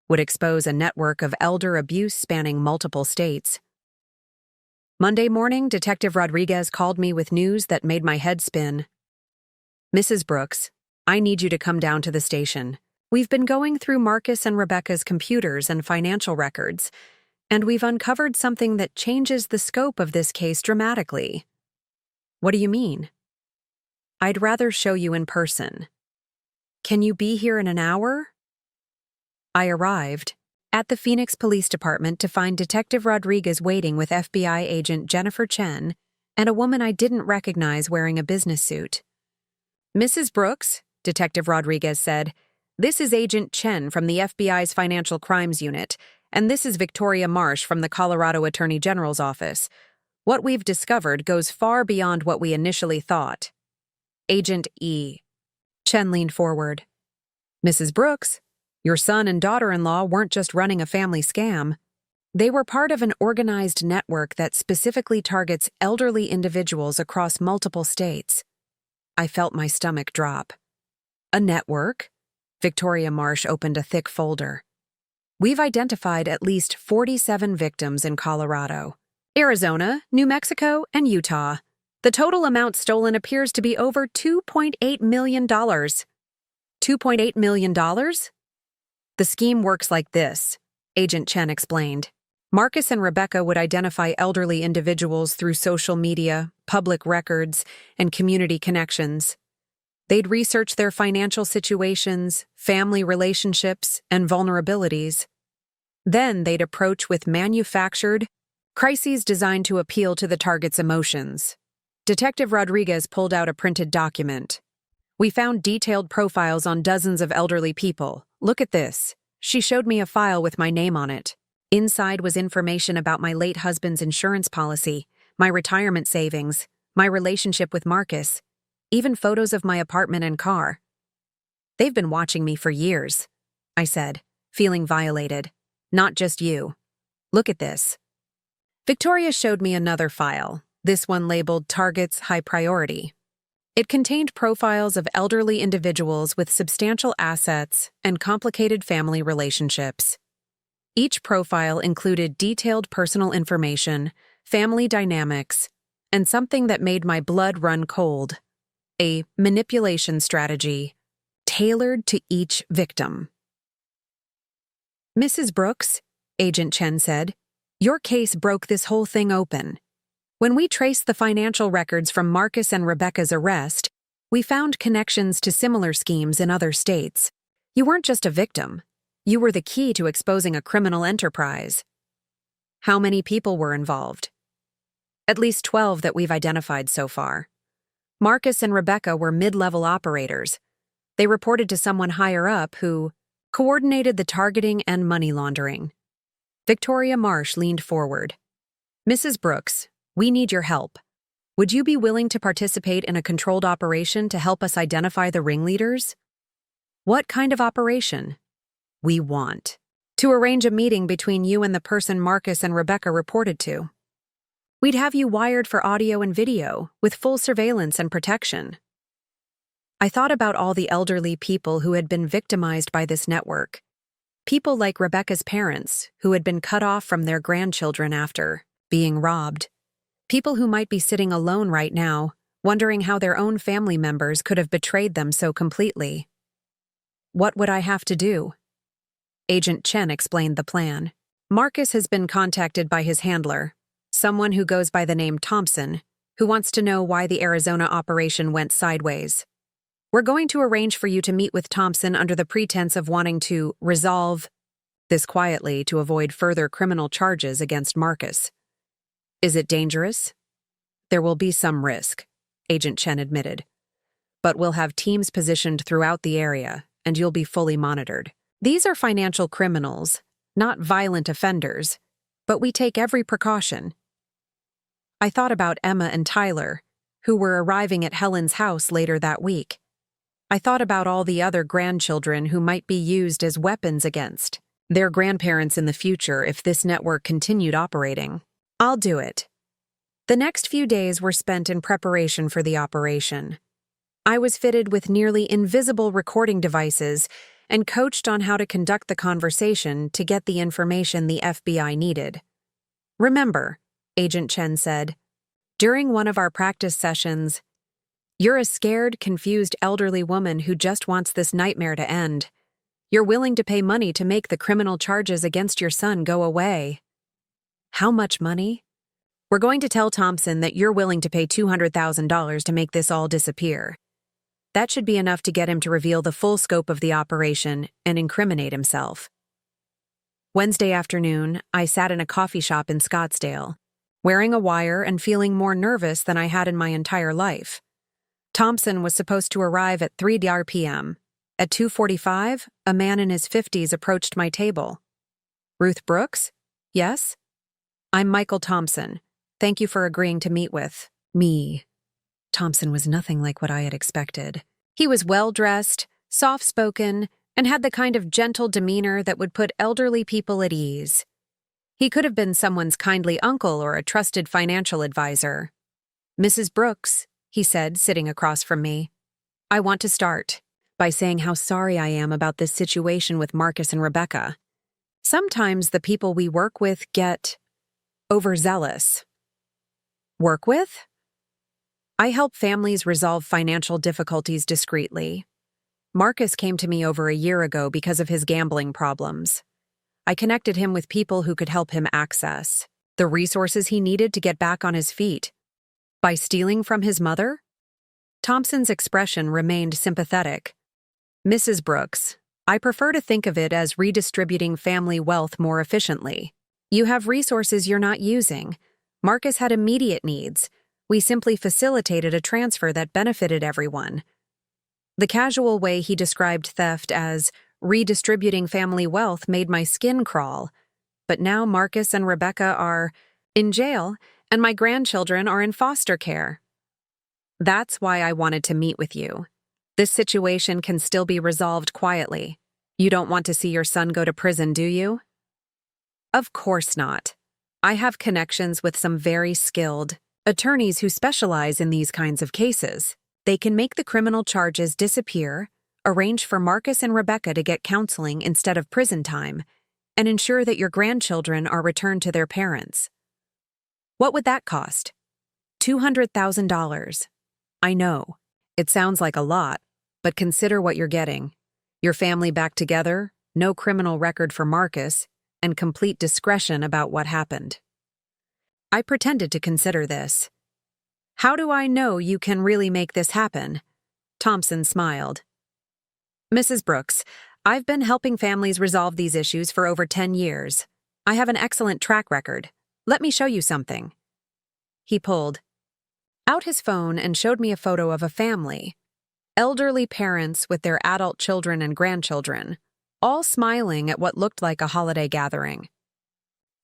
would expose a network of elder abuse spanning multiple states. Monday morning, Detective Rodriguez called me with news that made my head spin. "Mrs. Brooks, I need you to come down to the station. We've been going through Marcus and Rebecca's computers and financial records, and we've uncovered something that changes the scope of this case dramatically." "What do you mean?" "I'd rather show you in person." "Can you be here in an hour?" I arrived at the Phoenix Police Department to find Detective Rodriguez waiting with FBI agent Jennifer Chen and a woman I didn't recognize wearing a business suit. "Mrs. Brooks," Detective Rodriguez said, "this is Agent Chen from the FBI's Financial Crimes Unit, and this is Victoria Marsh from the Colorado Attorney General's office. What we've discovered goes far beyond what we initially thought." "Agent E." Chen leaned forward. "Mrs. Brooks, your son and daughter-in-law weren't just running a family scam. They were part of an organized network that specifically targets elderly individuals across multiple states." I felt my stomach drop. "A network?" Victoria Marsh opened a thick folder. "We've identified at least 47 victims in Colorado, Arizona, New Mexico, and Utah. The total amount stolen appears to be over $2.8 million. $2.8 million? "The scheme works like this," Agent Chen explained. "Marcus and Rebecca would identify elderly individuals through social media, public records, and community connections. They'd research their financial situations, family relationships, and vulnerabilities. Then they'd approach with manufactured crises designed to appeal to the target's emotions." Detective Rodriguez pulled out a printed document. "We found detailed profiles on dozens of elderly people. Look at this." She showed me a file with my name on it. Inside was information about my late husband's insurance policy, my retirement savings, my relationship with Marcus, even photos of my apartment and car. "They've been watching me for years," I said, feeling violated. "Not just you. Look at this." Victoria showed me another file, this one labeled Targets High Priority. It contained profiles of elderly individuals with substantial assets and complicated family relationships. Each profile included detailed personal information, family dynamics, and something that made my blood run cold: a manipulation strategy tailored to each victim. "Mrs. Brooks," Agent Chen said, "your case broke this whole thing open. When we traced the financial records from Marcus and Rebecca's arrest, we found connections to similar schemes in other states. You weren't just a victim. You were the key to exposing a criminal enterprise." "How many people were involved?" "At least 12 that we've identified so far. Marcus and Rebecca were mid-level operators. They reported to someone higher up who coordinated the targeting and money laundering." Victoria Marsh leaned forward. "Mrs. Brooks, we need your help. Would you be willing to participate in a controlled operation to help us identify the ringleaders?" "What kind of operation?" "We want to arrange a meeting between you and the person Marcus and Rebecca reported to. We'd have you wired for audio and video, with full surveillance and protection." I thought about all the elderly people who had been victimized by this network. People like Rebecca's parents, who had been cut off from their grandchildren after being robbed. People who might be sitting alone right now, wondering how their own family members could have betrayed them so completely. What would I have to do? Agent Chen explained the plan. Marcus has been contacted by his handler, someone who goes by the name Thompson, who wants to know why the Arizona operation went sideways. We're going to arrange for you to meet with Thompson under the pretense of wanting to resolve this quietly to avoid further criminal charges against Marcus. Is it dangerous? There will be some risk, Agent Chen admitted. but we'll have teams positioned throughout the area, and you'll be fully monitored. These are financial criminals, not violent offenders, but we take every precaution. I thought about Emma and Tyler, who were arriving at Helen's house later that week. I thought about all the other grandchildren who might be used as weapons against their grandparents in the future if this network continued operating. I'll do it. The next few days were spent in preparation for the operation. I was fitted with nearly invisible recording devices and coached on how to conduct the conversation to get the information the FBI needed. Remember, Agent Chen said, during one of our practice sessions, "You're a scared, confused elderly woman who just wants this nightmare to end. You're willing to pay money to make the criminal charges against your son go away." How much money? "We're going to tell Thompson that you're willing to pay $200,000 to make this all disappear. That should be enough to get him to reveal the full scope of the operation and incriminate himself." Wednesday afternoon, I sat in a coffee shop in Scottsdale, wearing a wire and feeling more nervous than I had in my entire life. Thompson was supposed to arrive at 3 p.m. At 2:45, a man in his 50s approached my table. "Ruth Brooks?" "Yes?" "I'm Michael Thompson. Thank you for agreeing to meet with me." Thompson was nothing like what I had expected. He was well-dressed, soft-spoken, and had the kind of gentle demeanor that would put elderly people at ease. He could have been someone's kindly uncle or a trusted financial advisor. "Mrs. Brooks," he said, sitting across from me, "I want to start by saying how sorry I am about this situation with Marcus and Rebecca. Sometimes the people we work with get overzealous." "Work with?" "I help families resolve financial difficulties discreetly. Marcus came to me over a year ago because of his gambling problems. I connected him with people who could help him access the resources he needed to get back on his feet. By stealing from his mother?" Thompson's expression remained sympathetic. "Mrs. Brooks, I prefer to think of it as redistributing family wealth more efficiently. You have resources you're not using. Marcus had immediate needs. We simply facilitated a transfer that benefited everyone." The casual way he described theft as redistributing family wealth made my skin crawl. But now Marcus and Rebecca are in jail, and my grandchildren are in foster care. That's why I wanted to meet with you. This situation can still be resolved quietly. You don't want to see your son go to prison, do you? Of course not. I have connections with some very skilled attorneys who specialize in these kinds of cases. They can make the criminal charges disappear, arrange for Marcus and Rebecca to get counseling instead of prison time, and ensure that your grandchildren are returned to their parents. What would that cost? $200,000. I know. It sounds like a lot, but consider what you're getting. Your family back together, no criminal record for Marcus, and complete discretion about what happened. I pretended to consider this. "How do I know you can really make this happen?" Thompson smiled. "Mrs. Brooks, I've been helping families resolve these issues for over 10 years. I have an excellent track record. Let me show you something." He pulled out his phone and showed me a photo of a family. Elderly parents with their adult children and grandchildren, all smiling at what looked like a holiday gathering.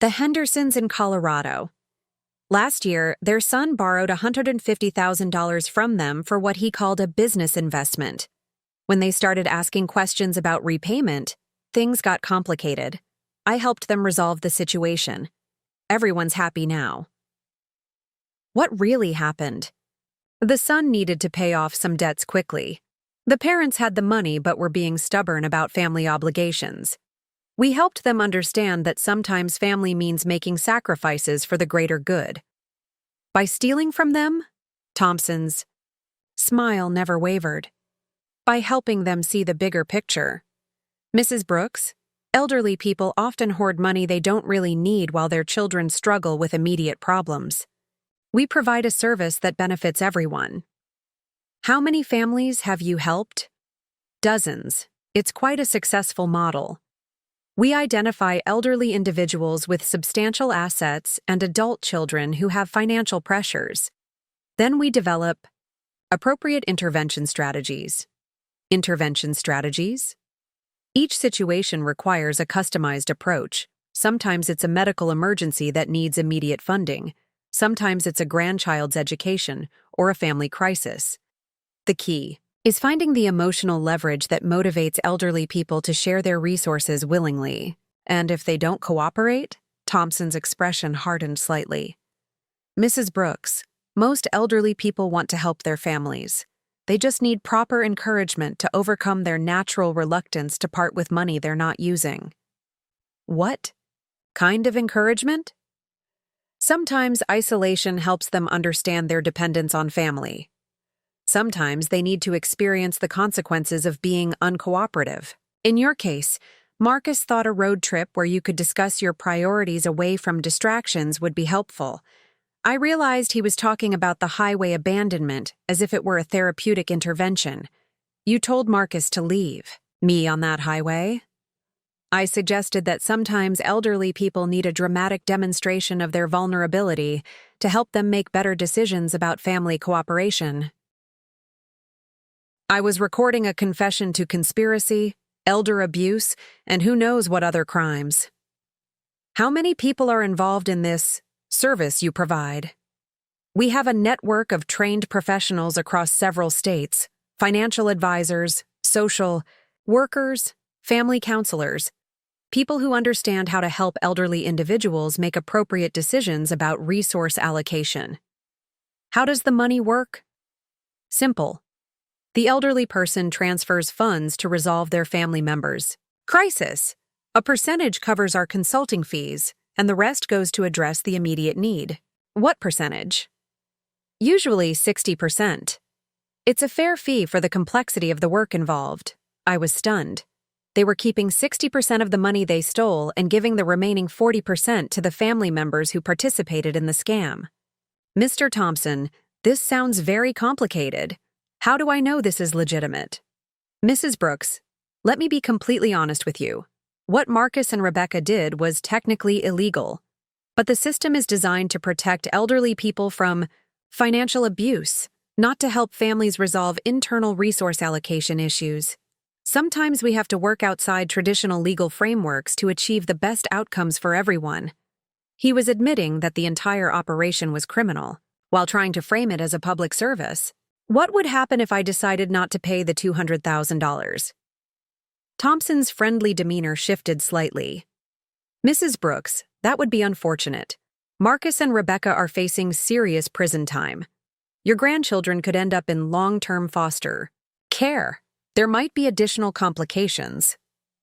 The Hendersons in Colorado. Last year, their son borrowed $150,000 from them for what he called a business investment. When they started asking questions about repayment, things got complicated. I helped them resolve the situation. Everyone's happy now. What really happened? The son needed to pay off some debts quickly. The parents had the money but were being stubborn about family obligations. We helped them understand that sometimes family means making sacrifices for the greater good. By stealing from them, Thompson's smile never wavered. By helping them see the bigger picture. Mrs. Brooks, elderly people often hoard money they don't really need while their children struggle with immediate problems. We provide a service that benefits everyone. How many families have you helped? Dozens. It's quite a successful model. We identify elderly individuals with substantial assets and adult children who have financial pressures. Then we develop Appropriate intervention strategies. Intervention strategies? Each situation requires a customized approach. Sometimes it's a medical emergency that needs immediate funding. Sometimes it's a grandchild's education or a family crisis. The key is finding the emotional leverage that motivates elderly people to share their resources willingly. And if they don't cooperate, Thompson's expression hardened slightly. Mrs. Brooks, most elderly people want to help their families. They just need proper encouragement to overcome their natural reluctance to part with money they're not using. What kind of encouragement? Sometimes isolation helps them understand their dependence on family. Sometimes they need to experience the consequences of being uncooperative. In your case, Marcus thought a road trip where you could discuss your priorities away from distractions would be helpful. I realized he was talking about the highway abandonment as if it were a therapeutic intervention. You told Marcus to leave me on that highway? I suggested that sometimes elderly people need a dramatic demonstration of their vulnerability to help them make better decisions about family cooperation. I was recording a confession to conspiracy, elder abuse, and who knows what other crimes. How many people are involved in this service you provide? We have a network of trained professionals across several states, financial advisors, social workers, family counselors, people who understand how to help elderly individuals make appropriate decisions about resource allocation. How does the money work? Simple. The elderly person transfers funds to resolve their family member's crisis. A percentage covers our consulting fees, and the rest goes to address the immediate need. What percentage? Usually 60%. It's a fair fee for the complexity of the work involved. I was stunned. They were keeping 60% of the money they stole and giving the remaining 40% to the family members who participated in the scam. Mr. Thompson, this sounds very complicated. How do I know this is legitimate? Mrs. Brooks, let me be completely honest with you. What Marcus and Rebecca did was technically illegal, but the system is designed to protect elderly people from financial abuse, not to help families resolve internal resource allocation issues. Sometimes we have to work outside traditional legal frameworks to achieve the best outcomes for everyone. He was admitting that the entire operation was criminal, while trying to frame it as a public service. What would happen if I decided not to pay the $200,000? Thompson's friendly demeanor shifted slightly. Mrs. Brooks, that would be unfortunate. Marcus and Rebecca are facing serious prison time. Your grandchildren could end up in long-term foster care. There might be additional complications.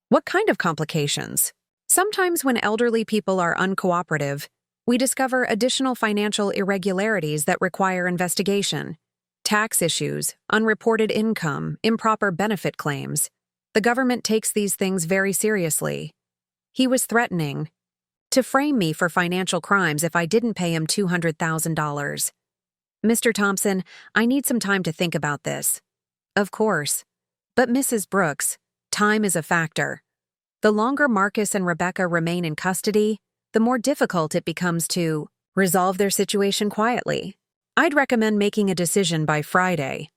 What kind of complications? Sometimes when elderly people are uncooperative, we discover additional financial irregularities that require investigation. Tax issues, unreported income, improper benefit claims. The government takes these things very seriously. He was threatening to frame me for financial crimes if I didn't pay him $200,000. Mr. Thompson, I need some time to think about this. Of course. But Mrs. Brooks, time is a factor. The longer Marcus and Rebecca remain in custody, the more difficult it becomes to resolve their situation quietly. I'd recommend making a decision by Friday.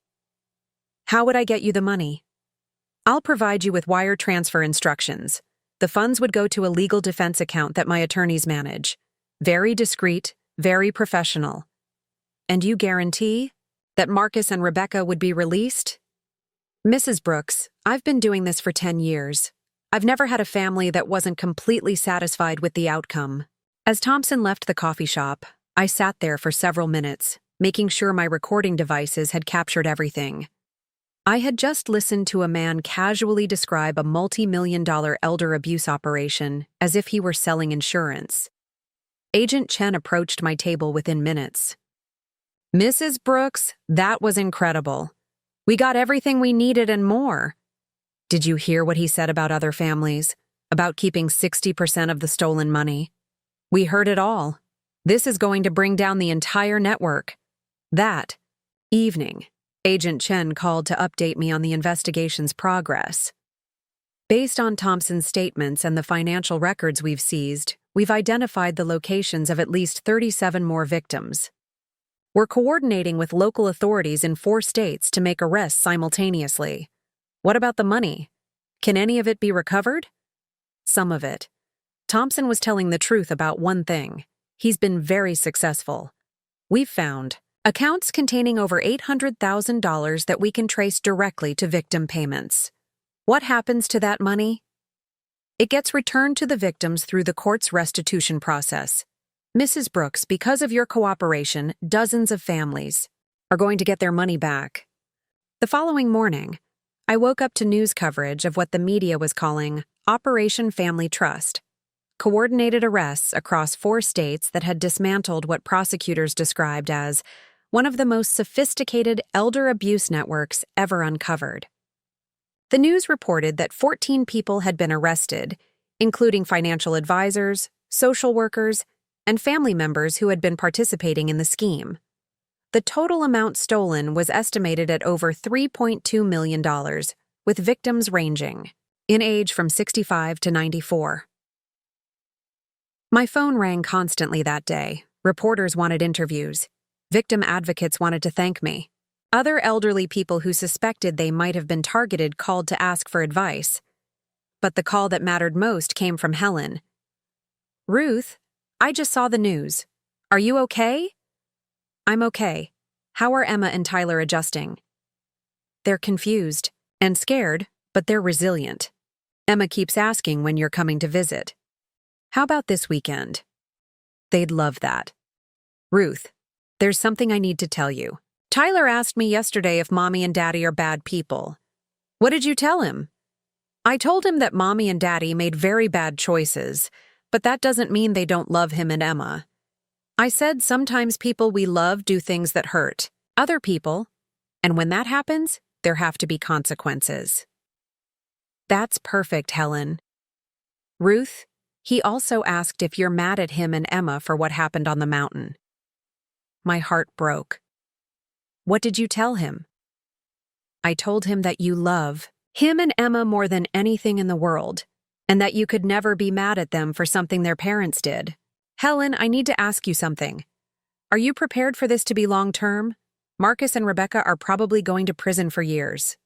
How would I get you the money? I'll provide you with wire transfer instructions. The funds would go to a legal defense account that my attorneys manage. Very discreet, very professional. And you guarantee that Marcus and Rebecca would be released? Mrs. Brooks, I've been doing this for 10 years. I've never had a family that wasn't completely satisfied with the outcome. As Thompson left the coffee shop, I sat there for several minutes, making sure my recording devices had captured everything. I had just listened to a man casually describe a multi-million-dollar elder abuse operation as if he were selling insurance. Agent Chen approached my table within minutes. Mrs. Brooks, that was incredible. We got everything we needed and more. Did you hear what he said about other families? About keeping 60% of the stolen money? We heard it all. This is going to bring down the entire network. That evening, Agent Chen called to update me on the investigation's progress. Based on Thompson's statements and the financial records we've seized, we've identified the locations of at least 37 more victims. We're coordinating with local authorities in 4 states to make arrests simultaneously. What about the money? Can any of it be recovered? Some of it. Thompson was telling the truth about one thing. He's been very successful. We've found accounts containing over $800,000 that we can trace directly to victim payments. What happens to that money? It gets returned to the victims through the court's restitution process. Mrs. Brooks, because of your cooperation, dozens of families are going to get their money back. The following morning, I woke up to news coverage of what the media was calling Operation Family Trust, coordinated arrests across 4 states that had dismantled what prosecutors described as one of the most sophisticated elder abuse networks ever uncovered. The news reported that 14 people had been arrested, including financial advisors, social workers, and family members who had been participating in the scheme. The total amount stolen was estimated at over $3.2 million, with victims ranging in age from 65 to 94. My phone rang constantly that day. Reporters wanted interviews. Victim advocates wanted to thank me. Other elderly people who suspected they might have been targeted called to ask for advice. But the call that mattered most came from Helen. "Ruth, I just saw the news. Are you okay?" "I'm okay. How are Emma and Tyler adjusting?" "They're confused and scared, but they're resilient. Emma keeps asking when you're coming to visit." "How about this weekend?" "They'd love that." "Ruth, there's something I need to tell you. Tyler asked me yesterday if Mommy and Daddy are bad people." "What did you tell him?" "I told him that Mommy and Daddy made very bad choices, but that doesn't mean they don't love him and Emma. I said sometimes people we love do things that hurt other people, and when that happens, there have to be consequences." "That's perfect, Helen." "Ruth, he also asked if you're mad at him and Emma for what happened on the mountain." My heart broke. "What did you tell him?" "I told him that you love him and Emma more than anything in the world, and that you could never be mad at them for something their parents did." "Helen, I need to ask you something. Are you prepared for this to be long-term? Marcus and Rebecca are probably going to prison for years."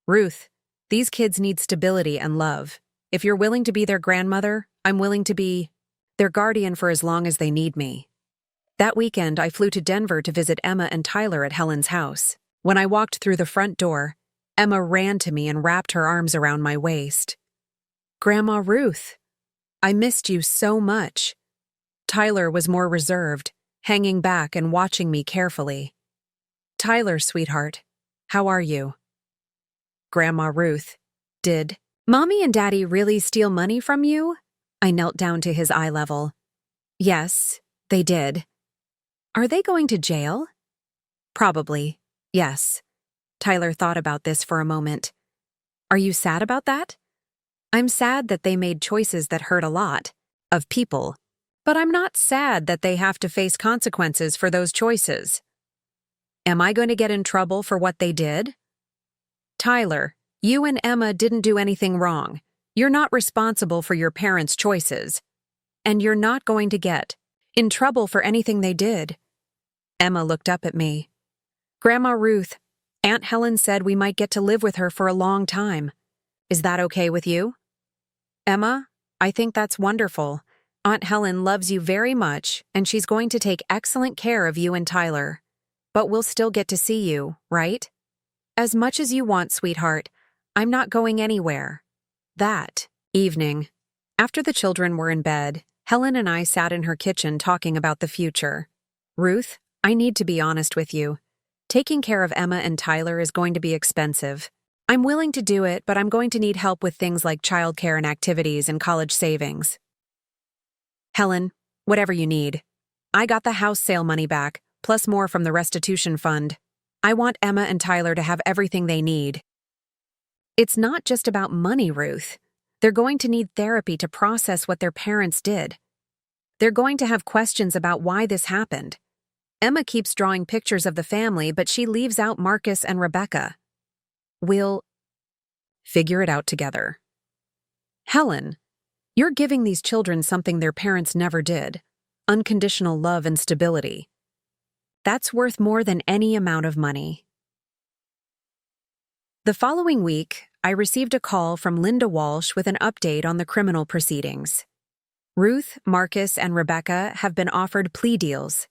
"Ruth, these kids need stability and love. If you're willing to be their grandmother, I'm willing to be their guardian for as long as they need me." That weekend, I flew to Denver to visit Emma and Tyler at Helen's house. When I walked through the front door, Emma ran to me and wrapped her arms around my waist. "Grandma Ruth, I missed you so much." Tyler was more reserved, hanging back and watching me carefully. "Tyler, sweetheart, how are you?" "Grandma Ruth, did Mommy and Daddy really steal money from you?" I knelt down to his eye level. "Yes, they did." "Are they going to jail?" "Probably, yes." Tyler thought about this for a moment. "Are you sad about that?" "I'm sad that they made choices that hurt a lot of people, but I'm not sad that they have to face consequences for those choices." "Am I going to get in trouble for what they did?" "Tyler, you and Emma didn't do anything wrong. You're not responsible for your parents' choices. And you're not going to get in trouble for anything they did." Emma looked up at me. "Grandma Ruth, Aunt Helen said we might get to live with her for a long time. Is that okay with you?" "Emma, I think that's wonderful. Aunt Helen loves you very much, and she's going to take excellent care of you and Tyler. But we'll still get to see you, right?" "As much as you want, sweetheart. I'm not going anywhere." That evening, after the children were in bed, Helen and I sat in her kitchen talking about the future. "Ruth, I need to be honest with you. Taking care of Emma and Tyler is going to be expensive. I'm willing to do it, but I'm going to need help with things like childcare and activities and college savings." "Helen, whatever you need. I got the house sale money back, plus more from the restitution fund. I want Emma and Tyler to have everything they need." "It's not just about money, Ruth. They're going to need therapy to process what their parents did. They're going to have questions about why this happened. Emma keeps drawing pictures of the family, but she leaves out Marcus and Rebecca. We'll figure it out together." "Helen, you're giving these children something their parents never did: unconditional love and stability." That's worth more than any amount of money. The following week, I received a call from Linda Walsh with an update on the criminal proceedings. Ruth, Marcus, and Rebecca have been offered plea deals.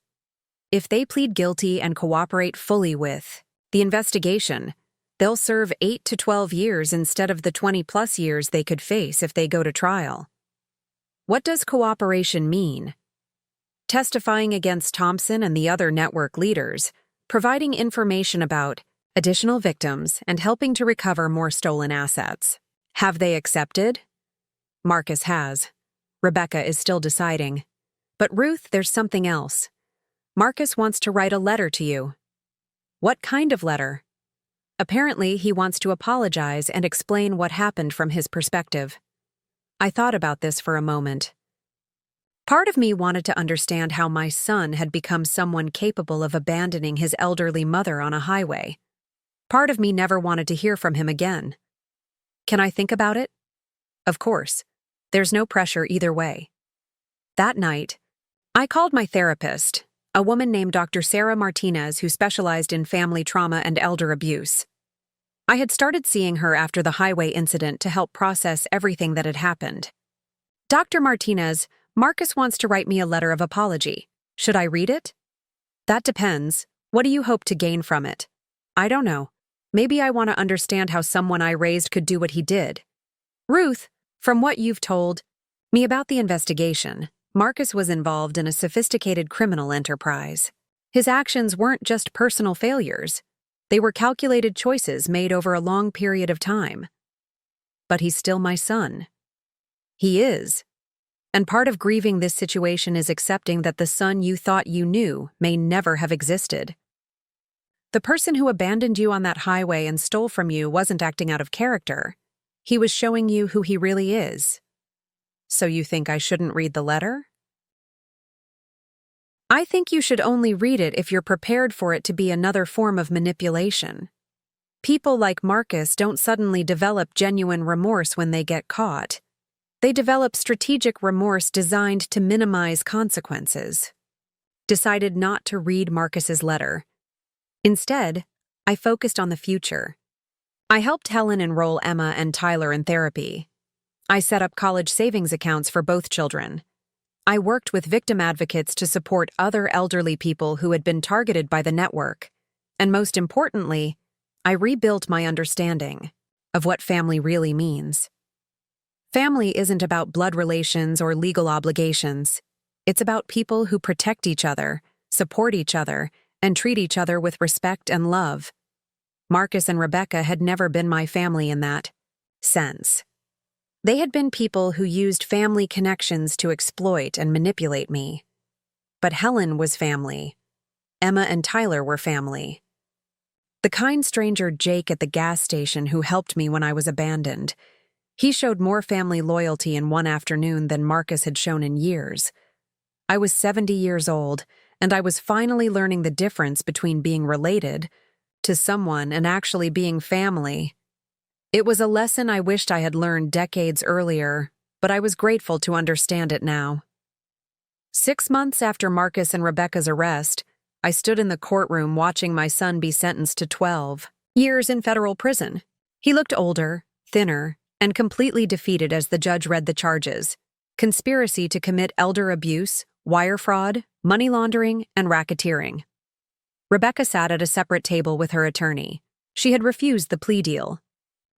If they plead guilty and cooperate fully with the investigation, they'll serve 8 to 12 years instead of the 20-plus years they could face if they go to trial. What does cooperation mean? Testifying against Thompson and the other network leaders, providing information about additional victims, and helping to recover more stolen assets. Have they accepted? Marcus has. Rebecca is still deciding. But Ruth, there's something else. Marcus wants to write a letter to you. What kind of letter? Apparently, he wants to apologize and explain what happened from his perspective. I thought about this for a moment. Part of me wanted to understand how my son had become someone capable of abandoning his elderly mother on a highway. Part of me never wanted to hear from him again. Can I think about it? Of course. There's no pressure either way. That night, I called my therapist, a woman named Dr. Sarah Martinez who specialized in family trauma and elder abuse. I had started seeing her after the highway incident to help process everything that had happened. Dr. Martinez, Marcus wants to write me a letter of apology. Should I read it? That depends. What do you hope to gain from it? I don't know. Maybe I want to understand how someone I raised could do what he did. Ruth, from what you've told me about the investigation, Marcus was involved in a sophisticated criminal enterprise. His actions weren't just personal failures. They were calculated choices made over a long period of time. But he's still my son. He is. And part of grieving this situation is accepting that the son you thought you knew may never have existed. The person who abandoned you on that highway and stole from you wasn't acting out of character. He was showing you who he really is. So you think I shouldn't read the letter? I think you should only read it if you're prepared for it to be another form of manipulation. People like Marcus don't suddenly develop genuine remorse when they get caught. They develop strategic remorse designed to minimize consequences. Decided not to read Marcus's letter. Instead, I focused on the future. I helped Helen enroll Emma and Tyler in therapy. I set up college savings accounts for both children. I worked with victim advocates to support other elderly people who had been targeted by the network. And most importantly, I rebuilt my understanding of what family really means. Family isn't about blood relations or legal obligations. It's about people who protect each other, support each other, and treat each other with respect and love. Marcus and Rebecca had never been my family in that sense. They had been people who used family connections to exploit and manipulate me. But Helen was family. Emma and Tyler were family. The kind stranger Jake at the gas station who helped me when I was abandoned, he showed more family loyalty in one afternoon than Marcus had shown in years. I was 70 years old, and I was finally learning the difference between being related to someone and actually being family. It was a lesson I wished I had learned decades earlier, but I was grateful to understand it now. 6 months after Marcus and Rebecca's arrest, I stood in the courtroom watching my son be sentenced to 12 years in federal prison. He looked older, thinner, and completely defeated as the judge read the charges: conspiracy to commit elder abuse, wire fraud, money laundering, and racketeering. Rebecca sat at a separate table with her attorney. She had refused the plea deal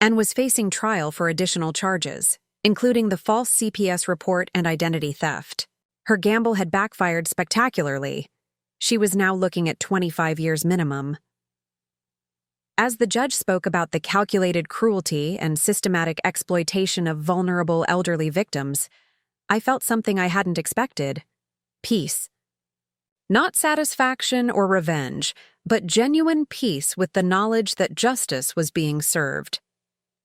and was facing trial for additional charges, including the false CPS report and identity theft. Her gamble had backfired spectacularly. She was now looking at 25 years minimum. As the judge spoke about the calculated cruelty and systematic exploitation of vulnerable elderly victims, I felt something I hadn't expected: peace. Not satisfaction or revenge, but genuine peace with the knowledge that justice was being served.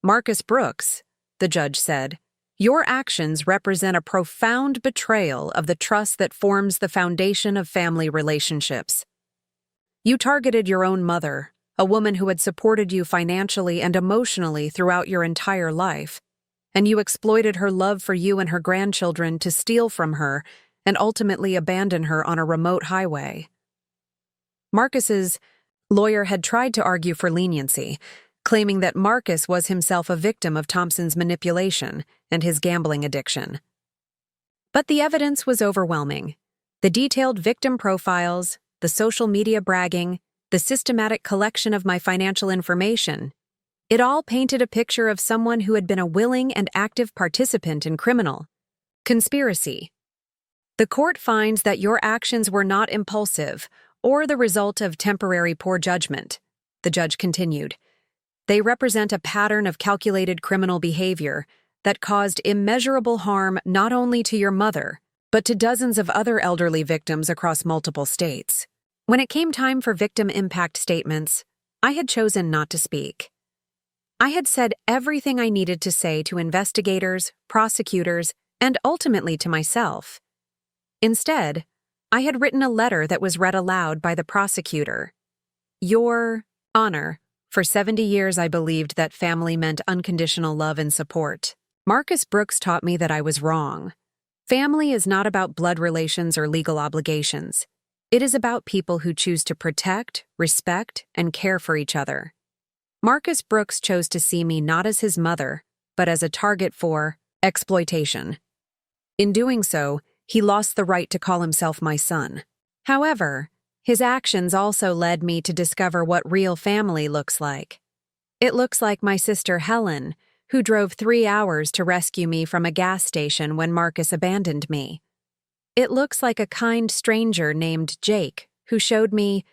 Marcus Brooks, the judge said, your actions represent a profound betrayal of the trust that forms the foundation of family relationships. You targeted your own mother, a woman who had supported you financially and emotionally throughout your entire life, and you exploited her love for you and her grandchildren to steal from her and ultimately abandon her on a remote highway. Marcus's lawyer had tried to argue for leniency, claiming that Marcus was himself a victim of Thompson's manipulation and his gambling addiction. But the evidence was overwhelming. The detailed victim profiles, the social media bragging, the systematic collection of my financial information. It all painted a picture of someone who had been a willing and active participant in criminal conspiracy. The court finds that your actions were not impulsive or the result of temporary poor judgment, the judge continued. They represent a pattern of calculated criminal behavior that caused immeasurable harm not only to your mother, but to dozens of other elderly victims across multiple states. When it came time for victim impact statements, I had chosen not to speak. I had said everything I needed to say to investigators, prosecutors, and ultimately to myself. Instead, I had written a letter that was read aloud by the prosecutor. Your Honor, for 70 years I believed that family meant unconditional love and support. Marcus Brooks taught me that I was wrong. Family is not about blood relations or legal obligations. It is about people who choose to protect, respect, and care for each other. Marcus Brooks chose to see me not as his mother, but as a target for exploitation. In doing so, he lost the right to call himself my son. However, his actions also led me to discover what real family looks like. It looks like my sister Helen, who drove 3 hours to rescue me from a gas station when Marcus abandoned me. It looks like a kind stranger named Jake, who showed me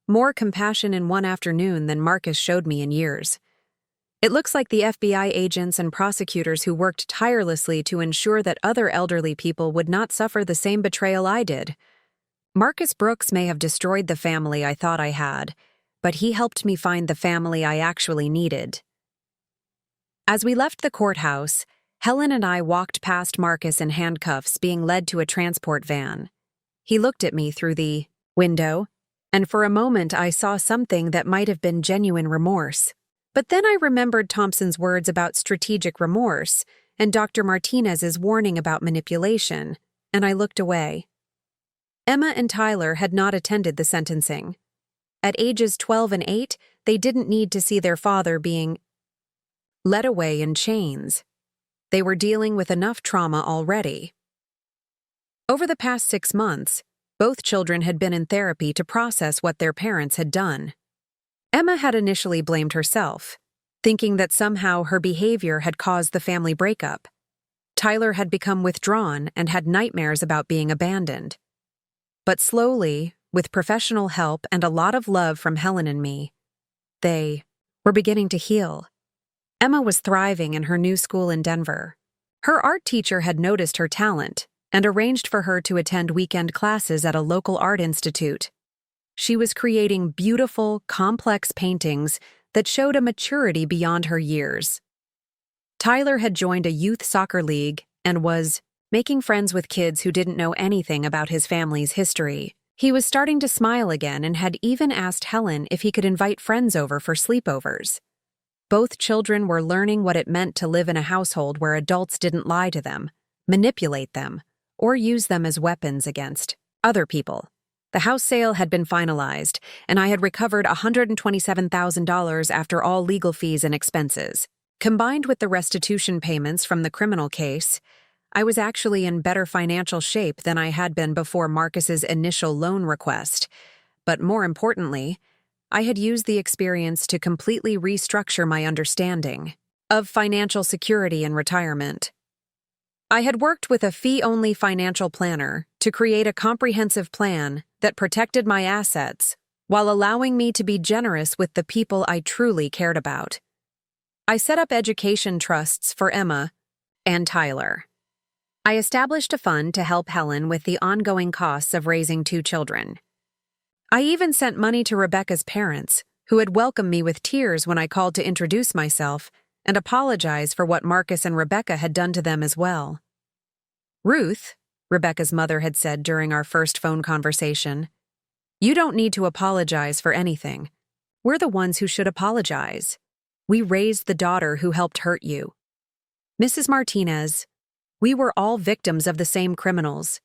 more compassion in one afternoon than Marcus showed me in years. It looks like the FBI agents and prosecutors who worked tirelessly to ensure that other elderly people would not suffer the same betrayal I did. Marcus Brooks may have destroyed the family I thought I had, but he helped me find the family I actually needed. As we left the courthouse, Helen and I walked past Marcus in handcuffs being led to a transport van. He looked at me through the window, and for a moment I saw something that might have been genuine remorse. But then I remembered Thompson's words about strategic remorse and Dr. Martinez's warning about manipulation, and I looked away. Emma and Tyler had not attended the sentencing. At ages 12 and 8, they didn't need to see their father being led away in chains. They were dealing with enough trauma already. Over the past 6 months, both children had been in therapy to process what their parents had done. Emma had initially blamed herself, thinking that somehow her behavior had caused the family breakup. Tyler had become withdrawn and had nightmares about being abandoned. But slowly, with professional help and a lot of love from Helen and me, they were beginning to heal. Emma was thriving in her new school in Denver. Her art teacher had noticed her talent and arranged for her to attend weekend classes at a local art institute. She was creating beautiful, complex paintings that showed a maturity beyond her years. Tyler had joined a youth soccer league and was making friends with kids who didn't know anything about his family's history. He was starting to smile again and had even asked Helen if he could invite friends over for sleepovers. Both children were learning what it meant to live in a household where adults didn't lie to them, manipulate them, or use them as weapons against other people. The house sale had been finalized, and I had recovered $127,000 after all legal fees and expenses. Combined with the restitution payments from the criminal case, I was actually in better financial shape than I had been before Marcus's initial loan request. But more importantly, I had used the experience to completely restructure my understanding of financial security and retirement. I had worked with a fee-only financial planner to create a comprehensive plan that protected my assets while allowing me to be generous with the people I truly cared about. I set up education trusts for Emma and Tyler. I established a fund to help Helen with the ongoing costs of raising 2 children. I even sent money to Rebecca's parents, who had welcomed me with tears when I called to introduce myself and apologize for what Marcus and Rebecca had done to them as well. Ruth, Rebecca's mother had said during our first phone conversation, "You don't need to apologize for anything. We're the ones who should apologize. We raised the daughter who helped hurt you. Mrs. Martinez, we were all victims of the same criminals.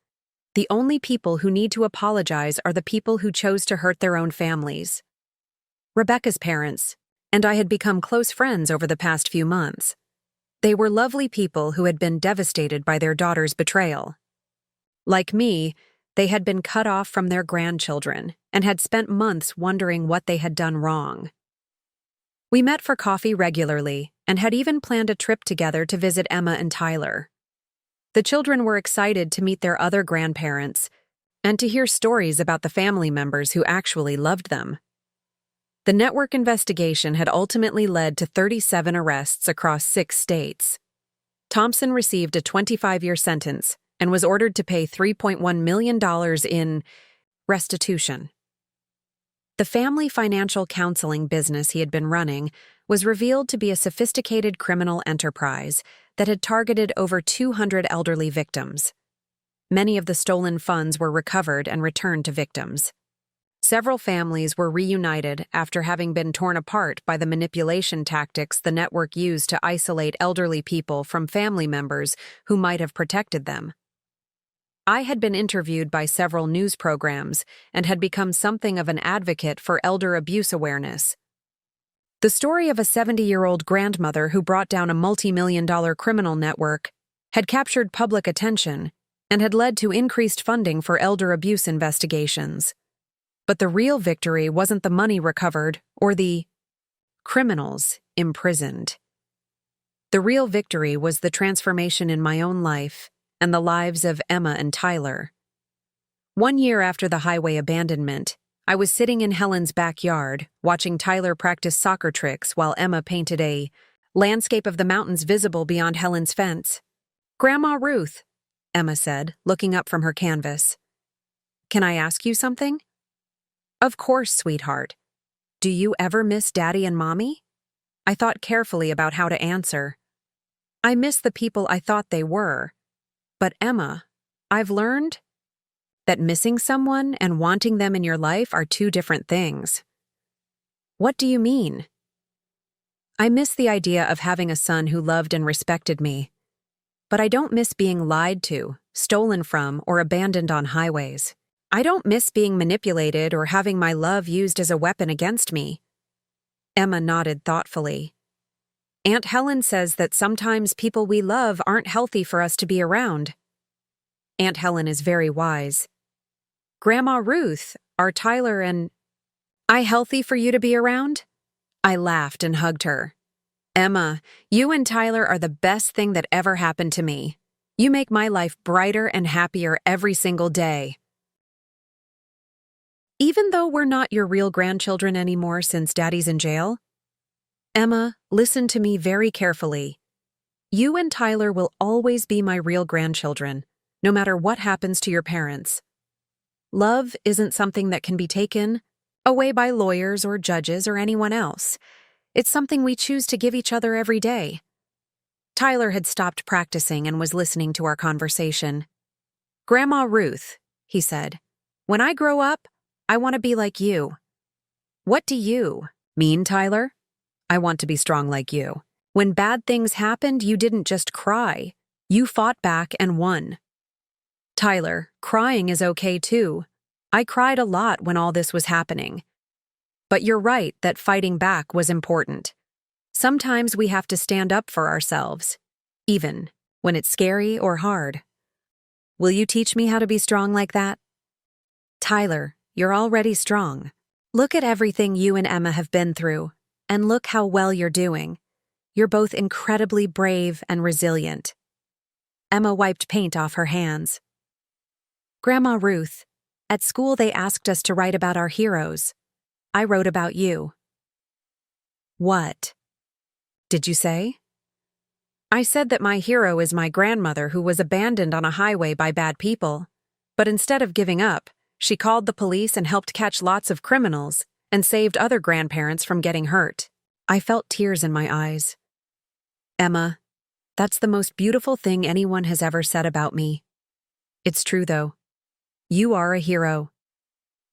The only people who need to apologize are the people who chose to hurt their own families. Rebecca's parents and I had become close friends over the past few months. They were lovely people who had been devastated by their daughter's betrayal. Like me, they had been cut off from their grandchildren and had spent months wondering what they had done wrong. We met for coffee regularly and had even planned a trip together to visit Emma and Tyler. The children were excited to meet their other grandparents and to hear stories about the family members who actually loved them. The network investigation had ultimately led to 37 arrests across 6 states. Thompson received a 25-year sentence and was ordered to pay $3.1 million in restitution. The family financial counseling business he had been running was revealed to be a sophisticated criminal enterprise that had targeted over 200 elderly victims. Many of the stolen funds were recovered and returned to victims. Several families were reunited after having been torn apart by the manipulation tactics the network used to isolate elderly people from family members who might have protected them. I had been interviewed by several news programs and had become something of an advocate for elder abuse awareness. The story of a 70-year-old grandmother who brought down a multi-million-dollar criminal network had captured public attention and had led to increased funding for elder abuse investigations. But the real victory wasn't the money recovered or the criminals imprisoned. The real victory was the transformation in my own life and the lives of Emma and Tyler. 1 year after the highway abandonment, I was sitting in Helen's backyard, watching Tyler practice soccer tricks while Emma painted a landscape of the mountains visible beyond Helen's fence. "Grandma Ruth," Emma said, looking up from her canvas. "Can I ask you something?" "Of course, sweetheart. Do you ever miss Daddy and Mommy?" I thought carefully about how to answer. I miss the people I thought they were. But Emma, I've learned that missing someone and wanting them in your life are 2 different things. What do you mean? I miss the idea of having a son who loved and respected me. But I don't miss being lied to, stolen from, or abandoned on highways. I don't miss being manipulated or having my love used as a weapon against me. Emma nodded thoughtfully. Aunt Helen says that sometimes people we love aren't healthy for us to be around. Aunt Helen is very wise. Grandma Ruth, are Tyler and I healthy for you to be around? I laughed and hugged her. Emma, you and Tyler are the best thing that ever happened to me. You make my life brighter and happier every single day. Even though we're not your real grandchildren anymore since Daddy's in jail? Emma, listen to me very carefully. You and Tyler will always be my real grandchildren, no matter what happens to your parents. Love isn't something that can be taken away by lawyers or judges or anyone else. It's something we choose to give each other every day. Tyler had stopped practicing and was listening to our conversation. Grandma Ruth, he said, when I grow up, I want to be like you. What do you mean, Tyler? I want to be strong like you. When bad things happened, you didn't just cry. You fought back and won. Tyler, crying is okay too. I cried a lot when all this was happening. But you're right that fighting back was important. Sometimes we have to stand up for ourselves, even when it's scary or hard. Will you teach me how to be strong like that? Tyler, you're already strong. Look at everything you and Emma have been through, and look how well you're doing. You're both incredibly brave and resilient. Emma wiped paint off her hands. Grandma Ruth, at school they asked us to write about our heroes. I wrote about you. What did you say? I said that my hero is my grandmother who was abandoned on a highway by bad people. But instead of giving up, she called the police and helped catch lots of criminals and saved other grandparents from getting hurt. I felt tears in my eyes. Emma, that's the most beautiful thing anyone has ever said about me. It's true, though. You are a hero.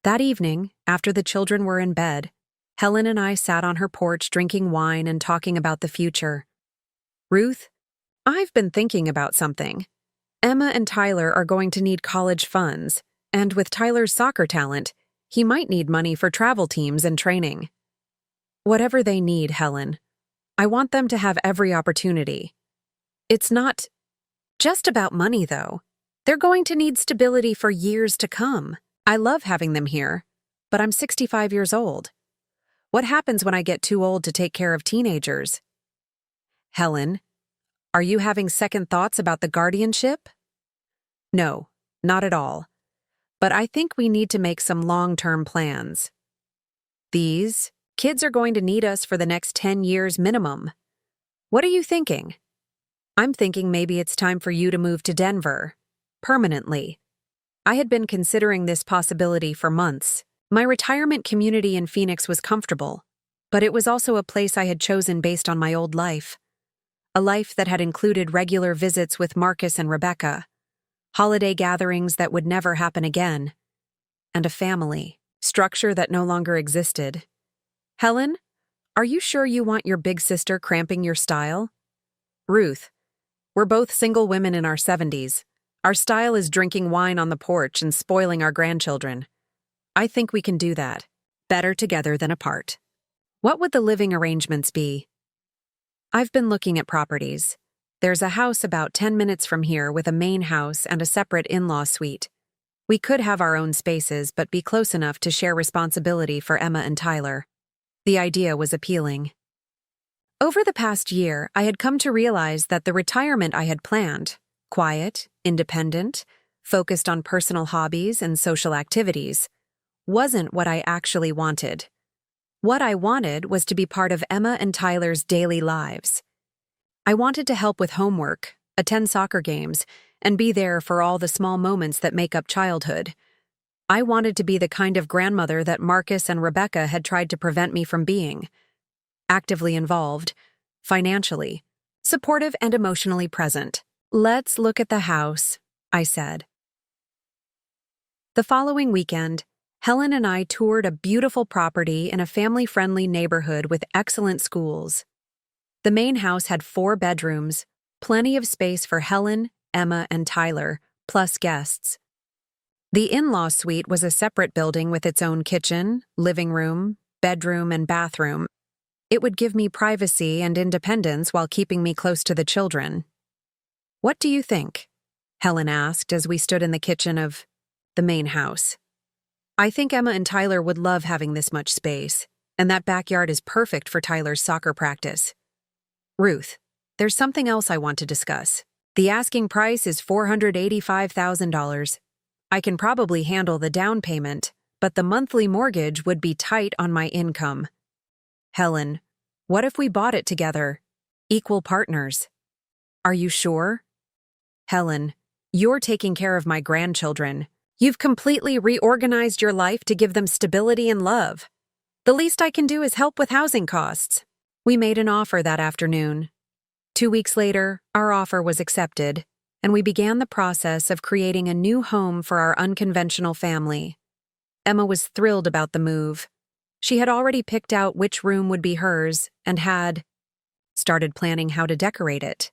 That evening, after the children were in bed, Helen and I sat on her porch drinking wine and talking about the future. Ruth, I've been thinking about something. Emma and Tyler are going to need college funds, and with Tyler's soccer talent, he might need money for travel teams and training. Whatever they need, Helen. I want them to have every opportunity. It's not just about money, though. They're going to need stability for years to come. I love having them here, but I'm 65 years old. What happens when I get too old to take care of teenagers? Helen, are you having second thoughts about the guardianship? No, not at all. But I think we need to make some long-term plans. These kids are going to need us for the next 10 years minimum. What are you thinking? I'm thinking maybe it's time for you to move to Denver. Permanently. I had been considering this possibility for months. My retirement community in Phoenix was comfortable, but it was also a place I had chosen based on my old life. A life that had included regular visits with Marcus and Rebecca, holiday gatherings that would never happen again, and a family structure that no longer existed. Helen, are you sure you want your big sister cramping your style? Ruth, we're both single women in our 70s. Our style is drinking wine on the porch and spoiling our grandchildren. I think we can do that. Better together than apart. What would the living arrangements be? I've been looking at properties. There's a house about 10 minutes from here with a main house and a separate in-law suite. We could have our own spaces but be close enough to share responsibility for Emma and Tyler. The idea was appealing. Over the past year, I had come to realize that the retirement I had planned, quiet, independent, focused on personal hobbies and social activities, wasn't what I actually wanted. What I wanted was to be part of Emma and Tyler's daily lives. I wanted to help with homework, attend soccer games, and be there for all the small moments that make up childhood. I wanted to be the kind of grandmother that Marcus and Rebecca had tried to prevent me from being. Actively involved, financially, supportive and emotionally present. Let's look at the house, I said. The following weekend, Helen and I toured a beautiful property in a family-friendly neighborhood with excellent schools. The main house had 4 bedrooms, plenty of space for Helen, Emma, and Tyler, plus guests. The in-law suite was a separate building with its own kitchen, living room, bedroom, and bathroom. It would give me privacy and independence while keeping me close to the children. What do you think? Helen asked as we stood in the kitchen of the main house. I think Emma and Tyler would love having this much space, and that backyard is perfect for Tyler's soccer practice. Ruth, there's something else I want to discuss. The asking price is $485,000. I can probably handle the down payment, but the monthly mortgage would be tight on my income. Helen, what if we bought it together? Equal partners. Are you sure? Helen, you're taking care of my grandchildren. You've completely reorganized your life to give them stability and love. The least I can do is help with housing costs. We made an offer that afternoon. 2 weeks later, our offer was accepted, and we began the process of creating a new home for our unconventional family. Emma was thrilled about the move. She had already picked out which room would be hers and had started planning how to decorate it.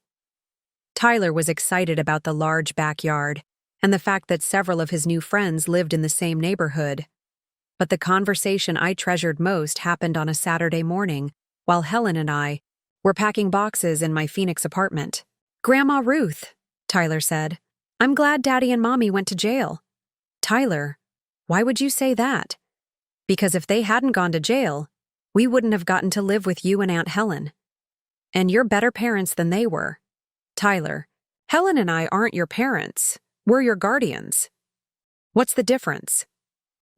Tyler was excited about the large backyard and the fact that several of his new friends lived in the same neighborhood. But the conversation I treasured most happened on a Saturday morning while Helen and I were packing boxes in my Phoenix apartment. Grandma Ruth, Tyler said, I'm glad Daddy and Mommy went to jail. Tyler, why would you say that? Because if they hadn't gone to jail, we wouldn't have gotten to live with you and Aunt Helen. And you're better parents than they were. Tyler, Helen and I aren't your parents. We're your guardians. What's the difference?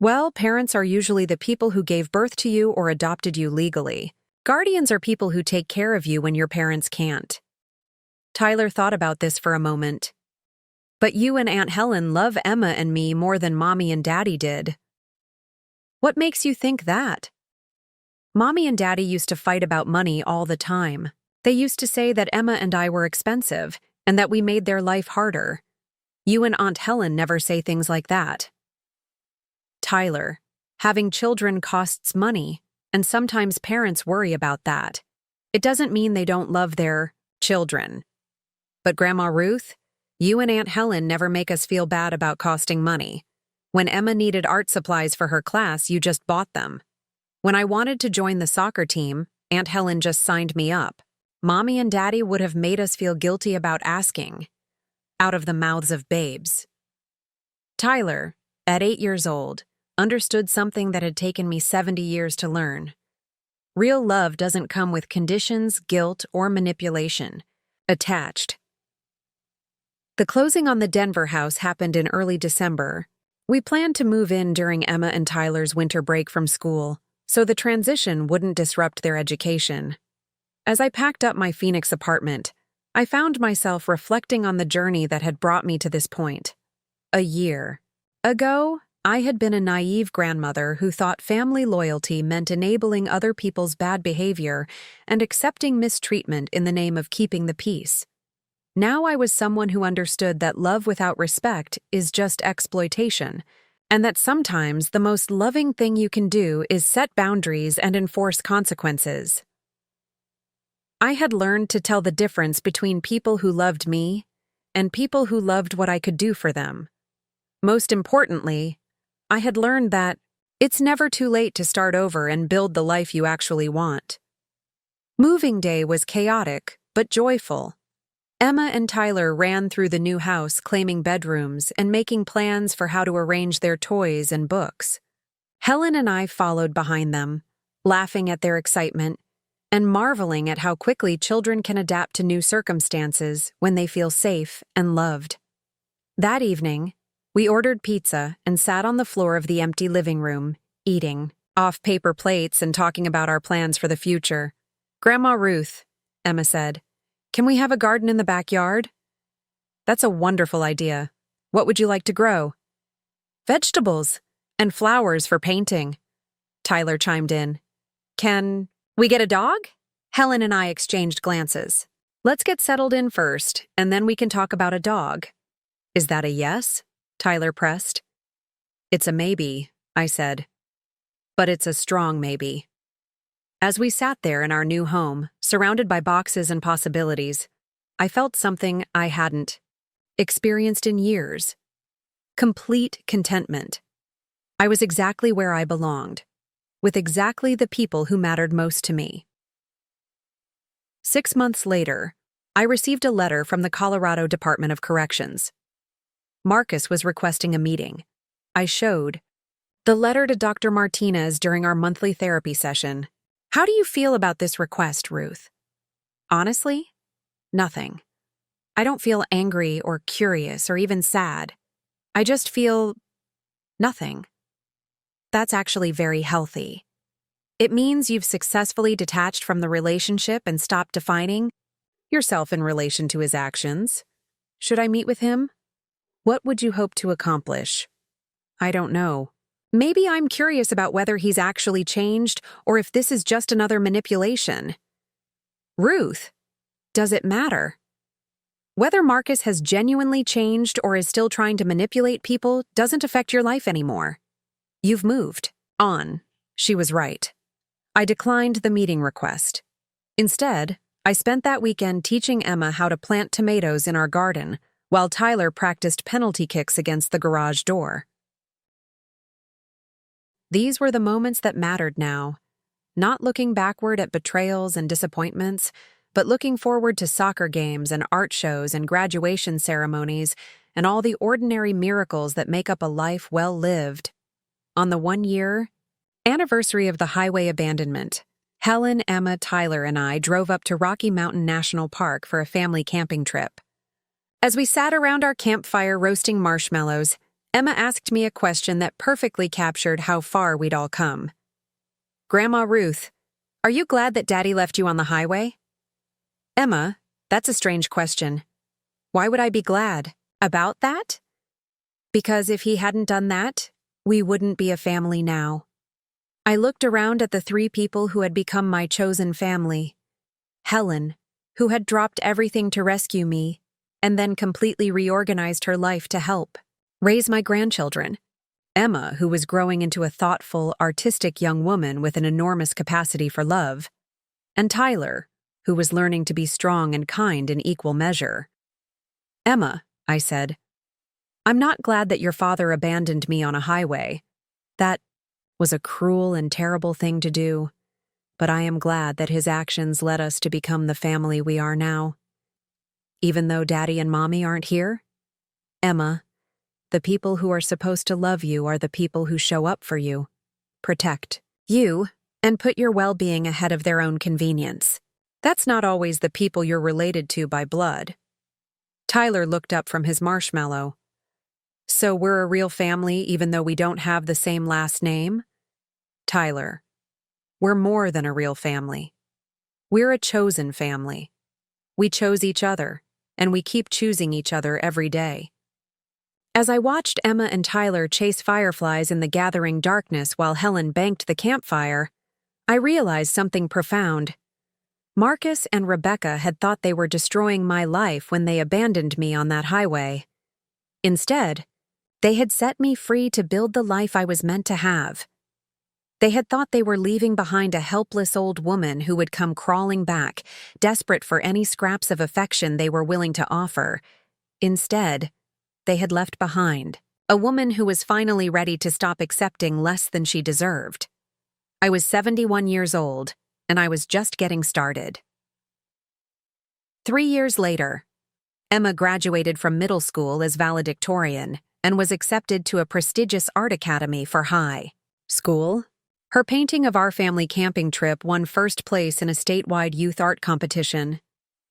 Well, parents are usually the people who gave birth to you or adopted you legally. Guardians are people who take care of you when your parents can't. Tyler thought about this for a moment. But you and Aunt Helen love Emma and me more than Mommy and Daddy did. What makes you think that? Mommy and Daddy used to fight about money all the time. They used to say that Emma and I were expensive and that we made their life harder. You and Aunt Helen never say things like that. Tyler, having children costs money, and sometimes parents worry about that. It doesn't mean they don't love their children. But Grandma Ruth, You and Aunt Helen never make us feel bad about costing money. When Emma needed art supplies for her class, you just bought them. When I wanted to join the soccer team, Aunt Helen just signed me up. Mommy and Daddy would have made us feel guilty about asking. Out of the mouths of babes. Tyler, at 8 years old, understood something that had taken me 70 years to learn. Real love doesn't come with conditions, guilt, or manipulation. Attached. The closing on the Denver house happened in early December. We planned to move in during Emma and Tyler's winter break from school, so the transition wouldn't disrupt their education. As I packed up my Phoenix apartment, I found myself reflecting on the journey that had brought me to this point. A year ago, I had been a naive grandmother who thought family loyalty meant enabling other people's bad behavior and accepting mistreatment in the name of keeping the peace. Now I was someone who understood that love without respect is just exploitation, and that sometimes the most loving thing you can do is set boundaries and enforce consequences. I had learned to tell the difference between people who loved me and people who loved what I could do for them. Most importantly, I had learned that it's never too late to start over and build the life you actually want. Moving day was chaotic, but joyful. Emma and Tyler ran through the new house claiming bedrooms and making plans for how to arrange their toys and books. Helen and I followed behind them, laughing at their excitement and marveling at how quickly children can adapt to new circumstances when they feel safe and loved. That evening, we ordered pizza and sat on the floor of the empty living room, eating off paper plates and talking about our plans for the future. "Grandma Ruth," Emma said, "can we have a garden in the backyard?" "That's a wonderful idea. What would you like to grow?" "Vegetables and flowers for painting," Tyler chimed in. "Can we get a dog?" Helen and I exchanged glances. "Let's get settled in first, and then we can talk about a dog." "Is that a yes?" Tyler pressed. "It's a maybe," I said. "But it's a strong maybe." As we sat there in our new home, surrounded by boxes and possibilities, I felt something I hadn't experienced in years. Complete contentment. I was exactly where I belonged, with exactly the people who mattered most to me. 6 months later, I received a letter from the Colorado Department of Corrections. Marcus was requesting a meeting. I showed the letter to Dr. Martinez during our monthly therapy session. "How do you feel about this request, Ruth?" "Honestly, nothing. I don't feel angry or curious or even sad. I just feel nothing." That's actually very healthy. It means you've successfully detached from the relationship and stopped defining yourself in relation to his actions. "Should I meet with him? What would you hope to accomplish?" "I don't know. Maybe I'm curious about whether he's actually changed or if this is just another manipulation." "Ruth, does it matter? Whether Marcus has genuinely changed or is still trying to manipulate people doesn't affect your life anymore. You've moved on." She was right. I declined the meeting request. Instead, I spent that weekend teaching Emma how to plant tomatoes in our garden, while Tyler practiced penalty kicks against the garage door. These were the moments that mattered now, not looking backward at betrayals and disappointments, but looking forward to soccer games and art shows and graduation ceremonies and all the ordinary miracles that make up a life well lived. On the 1-year anniversary of the highway abandonment, Helen, Emma, Tyler, and I drove up to Rocky Mountain National Park for a family camping trip. As we sat around our campfire roasting marshmallows, Emma asked me a question that perfectly captured how far we'd all come. "Grandma Ruth, are you glad that Daddy left you on the highway?" "Emma, that's a strange question. Why would I be glad about that?" "Because if he hadn't done that, we wouldn't be a family now." I looked around at the 3 people who had become my chosen family. Helen, who had dropped everything to rescue me, and then completely reorganized her life to help raise my grandchildren. Emma, who was growing into a thoughtful, artistic young woman with an enormous capacity for love. And Tyler, who was learning to be strong and kind in equal measure. "Emma," I said. I'm not glad that your father abandoned me on a highway. That was a cruel and terrible thing to do, but I am glad that his actions led us to become the family we are now. Even though Daddy and Mommy aren't here? Emma, the people who are supposed to love you are the people who show up for you, protect you, and put your well-being ahead of their own convenience. That's not always the people you're related to by blood. Tyler looked up from his marshmallow. So we're a real family even though we don't have the same last name? Tyler, we're more than a real family. We're a chosen family. We chose each other, and we keep choosing each other every day. As I watched Emma and Tyler chase fireflies in the gathering darkness while Helen banked the campfire, I realized something profound. Marcus and Rebecca had thought they were destroying my life when they abandoned me on that highway. Instead, they had set me free to build the life I was meant to have. They had thought they were leaving behind a helpless old woman who would come crawling back, desperate for any scraps of affection they were willing to offer. Instead, they had left behind a woman who was finally ready to stop accepting less than she deserved. I was 71 years old, and I was just getting started. 3 years later, Emma graduated from middle school as valedictorian and was accepted to a prestigious art academy for high school. Her painting of our family camping trip won first place in a statewide youth art competition.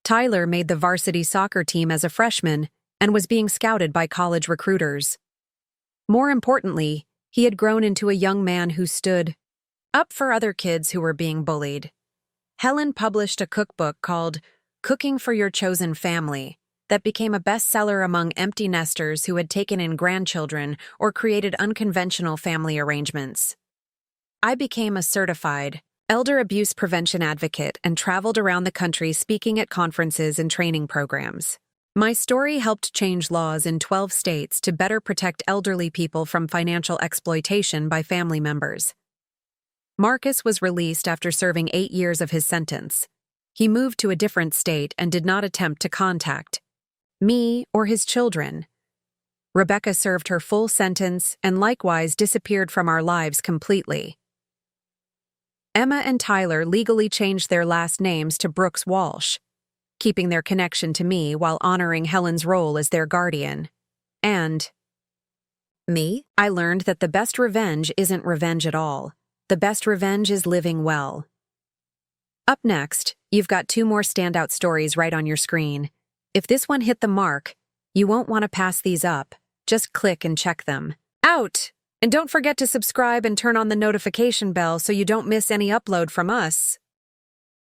Tyler made the varsity soccer team as a freshman and was being scouted by college recruiters. More importantly, he had grown into a young man who stood up for other kids who were being bullied. Helen published a cookbook called Cooking for Your Chosen Family that became a bestseller among empty nesters who had taken in grandchildren or created unconventional family arrangements. I became a certified elder abuse prevention advocate and traveled around the country speaking at conferences and training programs. My story helped change laws in 12 states to better protect elderly people from financial exploitation by family members. Marcus was released after serving 8 years of his sentence. He moved to a different state and did not attempt to contact me or his children. Rebecca served her full sentence and likewise disappeared from our lives completely. Emma and Tyler legally changed their last names to Brooks Walsh, keeping their connection to me while honoring Helen's role as their guardian. And me, I learned that the best revenge isn't revenge at all. The best revenge is living well. Up next, you've got 2 more standout stories right on your screen. If this one hit the mark, you won't want to pass these up. Just click and check them out. And don't forget to subscribe and turn on the notification bell so you don't miss any upload from us.